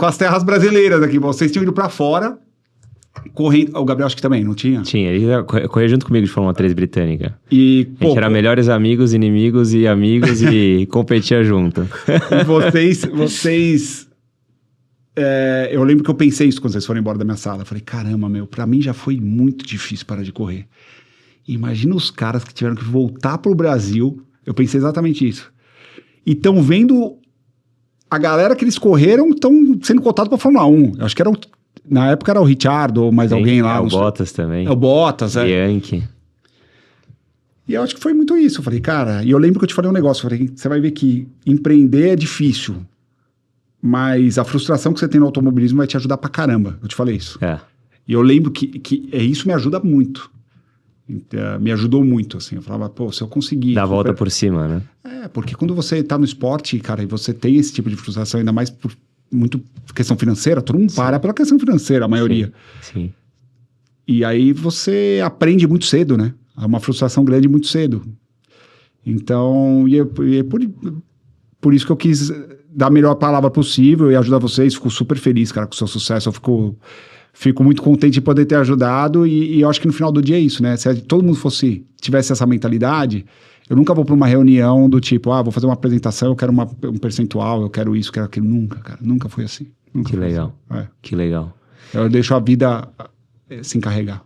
as terras brasileiras aqui. Vocês tinham ido pra fora, correndo. O Gabriel acho que também, não tinha? Tinha, ele corria junto comigo de Fórmula 3 britânica. E, a gente era melhores amigos, inimigos e amigos e competia junto. E vocês eu lembro que eu pensei isso quando vocês foram embora da minha sala. Eu falei, caramba, pra mim já foi muito difícil parar de correr. Imagina os caras que tiveram que voltar pro Brasil. Eu pensei exatamente isso. E estão vendo a galera que eles correram, estão sendo cotados pra Fórmula 1. Eu acho que na época era o Richard ou mais alguém lá. O Bottas também. O Bottas, Bianchi. E eu acho que foi muito isso. Eu falei, cara... E eu lembro que eu te falei um negócio. Eu falei, você vai ver que empreender é difícil, mas a frustração que você tem no automobilismo vai te ajudar pra caramba. Eu te falei isso. E eu lembro que isso me ajuda muito. Me ajudou muito, assim. Eu falava, pô, se eu conseguir... Dá a volta por cima, né? Porque quando você tá no esporte, cara, e você tem esse tipo de frustração, ainda mais por muito questão financeira, todo mundo para pela questão financeira, a maioria. Sim. E aí você aprende muito cedo, né? É uma frustração grande muito cedo. Então, é por isso que eu quis dar a melhor palavra possível e ajudar vocês. Fico super feliz, cara, com o seu sucesso. Eu fico muito contente de poder ter ajudado e eu acho que no final do dia é isso, né? Se todo mundo tivesse essa mentalidade, eu nunca vou para uma reunião do tipo, vou fazer uma apresentação, eu quero um percentual, eu quero isso, eu quero aquilo. Nunca, cara. Nunca foi assim. Que legal. Assim. Que legal. Eu deixo a vida se encarregar.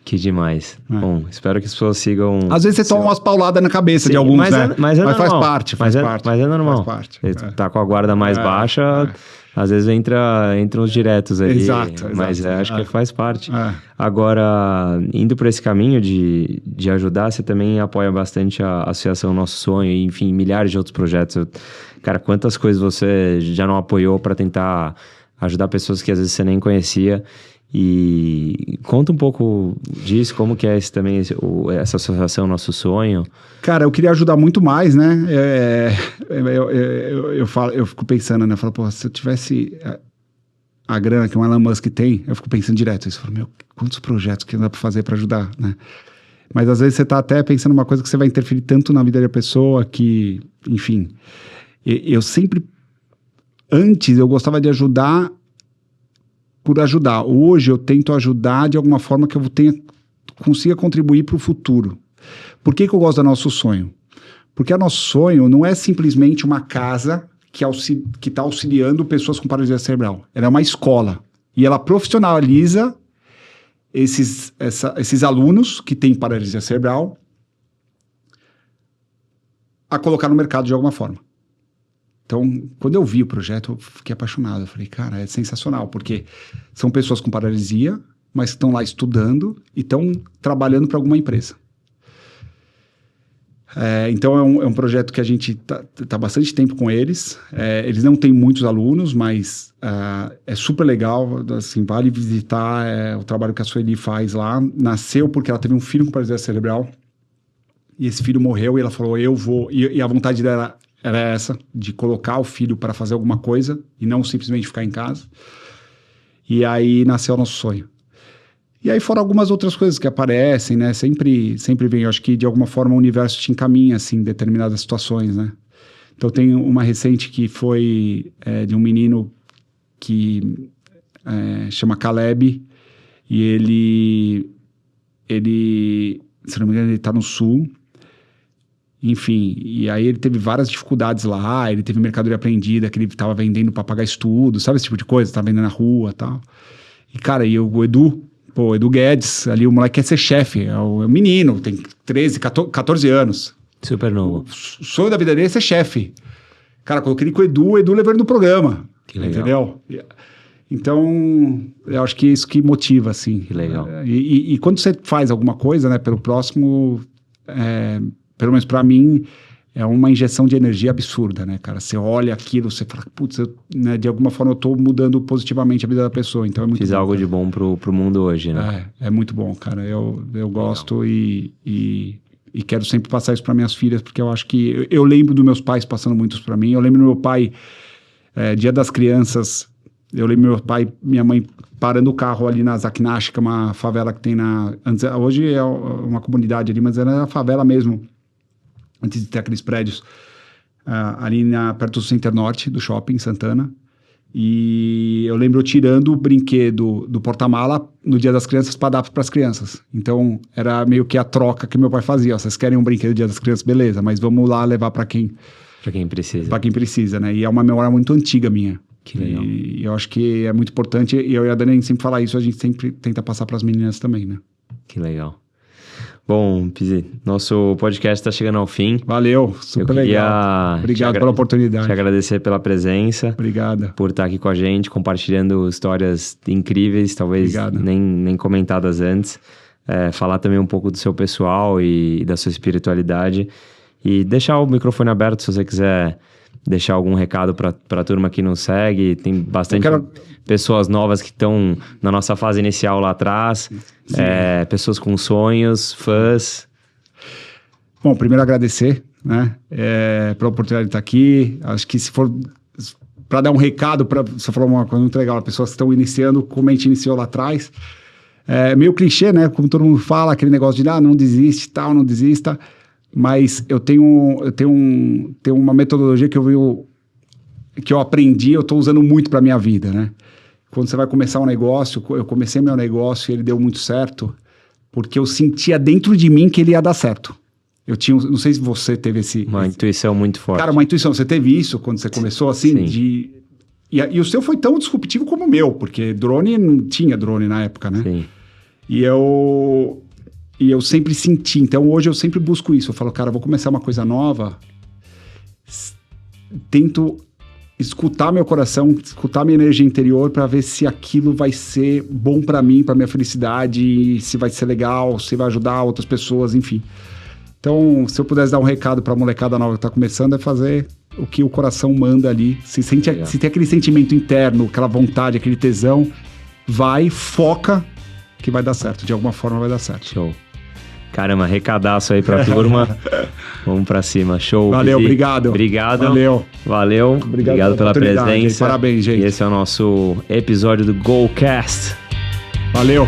Que demais. Bom, espero que as pessoas sigam... Às vezes você toma umas pauladas na cabeça de alguns, né? Mas faz parte. Mas é normal. Faz parte. Tá com a guarda mais baixa, às vezes entram os diretos ali. Exato. Mas acho que faz parte. Agora, indo por esse caminho de ajudar, você também apoia bastante a Associação Nosso Sonho e, enfim, milhares de outros projetos. Cara, quantas coisas você já não apoiou para tentar ajudar pessoas que às vezes você nem conhecia? E conta um pouco disso, como que é essa associação Nosso Sonho. Cara, eu queria ajudar muito mais, né? Eu fico pensando, né? Eu falo, pô, se eu tivesse a grana que o Elon Musk tem, eu fico pensando direto isso. Eu falo, quantos projetos que dá pra fazer pra ajudar, né? Mas às vezes você tá até pensando uma coisa que você vai interferir tanto na vida da pessoa que, enfim... Eu sempre... Antes, eu gostava de ajudar por ajudar. Hoje eu tento ajudar de alguma forma que eu consiga contribuir para o futuro. Por que eu gosto da Nosso Sonho? Porque a Nosso Sonho não é simplesmente uma casa que está auxiliando pessoas com paralisia cerebral. Ela é uma escola. E ela profissionaliza esses alunos que têm paralisia cerebral a colocar no mercado de alguma forma. Então, quando eu vi o projeto, eu fiquei apaixonado. Eu falei, cara, é sensacional, porque são pessoas com paralisia, mas estão lá estudando e estão trabalhando para alguma empresa. Então, é um projeto que a gente tá bastante tempo com eles. Eles não têm muitos alunos, mas é super legal. Assim, vale visitar o trabalho que a Sueli faz lá. Nasceu porque ela teve um filho com paralisia cerebral. E esse filho morreu e ela falou, eu vou... E a vontade dela... era essa, de colocar o filho para fazer alguma coisa e não simplesmente ficar em casa. E aí nasceu o Nosso Sonho. E aí foram algumas outras coisas que aparecem, né? Sempre vem, eu acho que de alguma forma o universo te encaminha, assim, em determinadas situações, né? Então tem uma recente que foi de um menino que chama Caleb e ele, se não me engano, ele tá no Sul. Enfim, e aí ele teve várias dificuldades lá, ele teve mercadoria apreendida que ele estava vendendo para pagar estudo, sabe esse tipo de coisa? Tava vendendo na rua e tal. E, cara, o Edu, Pô, Edu Guedes, ali o moleque quer ser chefe, é um menino, tem 13, 14 anos. Super novo. O sonho da vida dele é ser chefe. Cara, coloquei ele com o Edu levou ele no programa. Que legal. Entendeu? Então, eu acho que é isso que motiva, assim. Que legal. E quando você faz alguma coisa, né, pelo próximo, pelo menos pra mim, é uma injeção de energia absurda, né, cara? Você olha aquilo, você fala, putz, né, de alguma forma eu tô mudando positivamente a vida da pessoa, então é muito Fiz bom, algo cara. de bom pro mundo hoje, né? É muito bom, cara. Eu gosto e quero sempre passar isso para minhas filhas, porque eu acho que... Eu lembro dos meus pais passando muito isso para mim. Eu lembro do meu pai, Dia das Crianças, eu lembro do meu pai, minha mãe parando o carro ali na Zaknash, que é uma favela que tem hoje é uma comunidade ali, mas era a favela mesmo, antes de ter aqueles prédios, ali perto do Center Norte, do shopping, Santana. E eu lembro eu tirando o brinquedo do porta-mala no Dia das Crianças para dar para as crianças. Então, era meio que a troca que meu pai fazia. Ó, vocês querem um brinquedo do Dia das Crianças? Beleza, mas vamos lá levar para quem precisa. Para quem precisa, né? E é uma memória muito antiga minha. Que legal. E eu acho que é muito importante. E eu e a Dani sempre falar isso, a gente sempre tenta passar para as meninas também, né? Que legal. Bom, Pizzi, nosso podcast está chegando ao fim. Valeu, super legal. Obrigado pela oportunidade. Te agradecer pela presença. Obrigada. Por estar aqui com a gente, compartilhando histórias incríveis, talvez nem comentadas antes. Falar também um pouco do seu pessoal e da sua espiritualidade. E deixar o microfone aberto se você quiser deixar algum recado para a turma que nos segue. Tem bastante pessoas novas que estão na nossa fase inicial lá atrás. Pessoas com sonhos, fãs. Bom, primeiro agradecer, né, pela oportunidade de estar aqui. Acho que se for para dar um recado, você falou uma coisa muito legal, as pessoas que estão iniciando, como a gente iniciou lá atrás. É meio clichê, né? Como todo mundo fala, aquele negócio de não desiste, tal, não desista. Mas eu tenho uma metodologia que eu aprendi, eu estou usando muito para minha vida, né? Quando você vai começar um negócio, eu comecei meu negócio e ele deu muito certo, porque eu sentia dentro de mim que ele ia dar certo. Eu tinha, não sei se você teve uma intuição muito forte. Cara, uma intuição. Você teve isso quando você começou assim? Sim. E o seu foi tão disruptivo como o meu, porque drone, não tinha drone na época, né? Sim. E eu sempre senti, então hoje eu sempre busco isso. Eu falo, cara, vou começar uma coisa nova, tento escutar meu coração, escutar minha energia interior para ver se aquilo vai ser bom para mim, para minha felicidade, se vai ser legal, se vai ajudar outras pessoas, enfim. Então, se eu pudesse dar um recado para a molecada nova que está começando, é fazer o que o coração manda ali. Se tem aquele sentimento interno, aquela vontade, aquele tesão, vai, foca, que vai dar certo. De alguma forma vai dar certo. Show. Caramba, recadaço aí pra turma. Vamos pra cima. Show. Valeu, obrigado. Obrigado. Valeu. Obrigado pela presença. Parabéns, gente. E esse é o nosso episódio do GoCast. Valeu.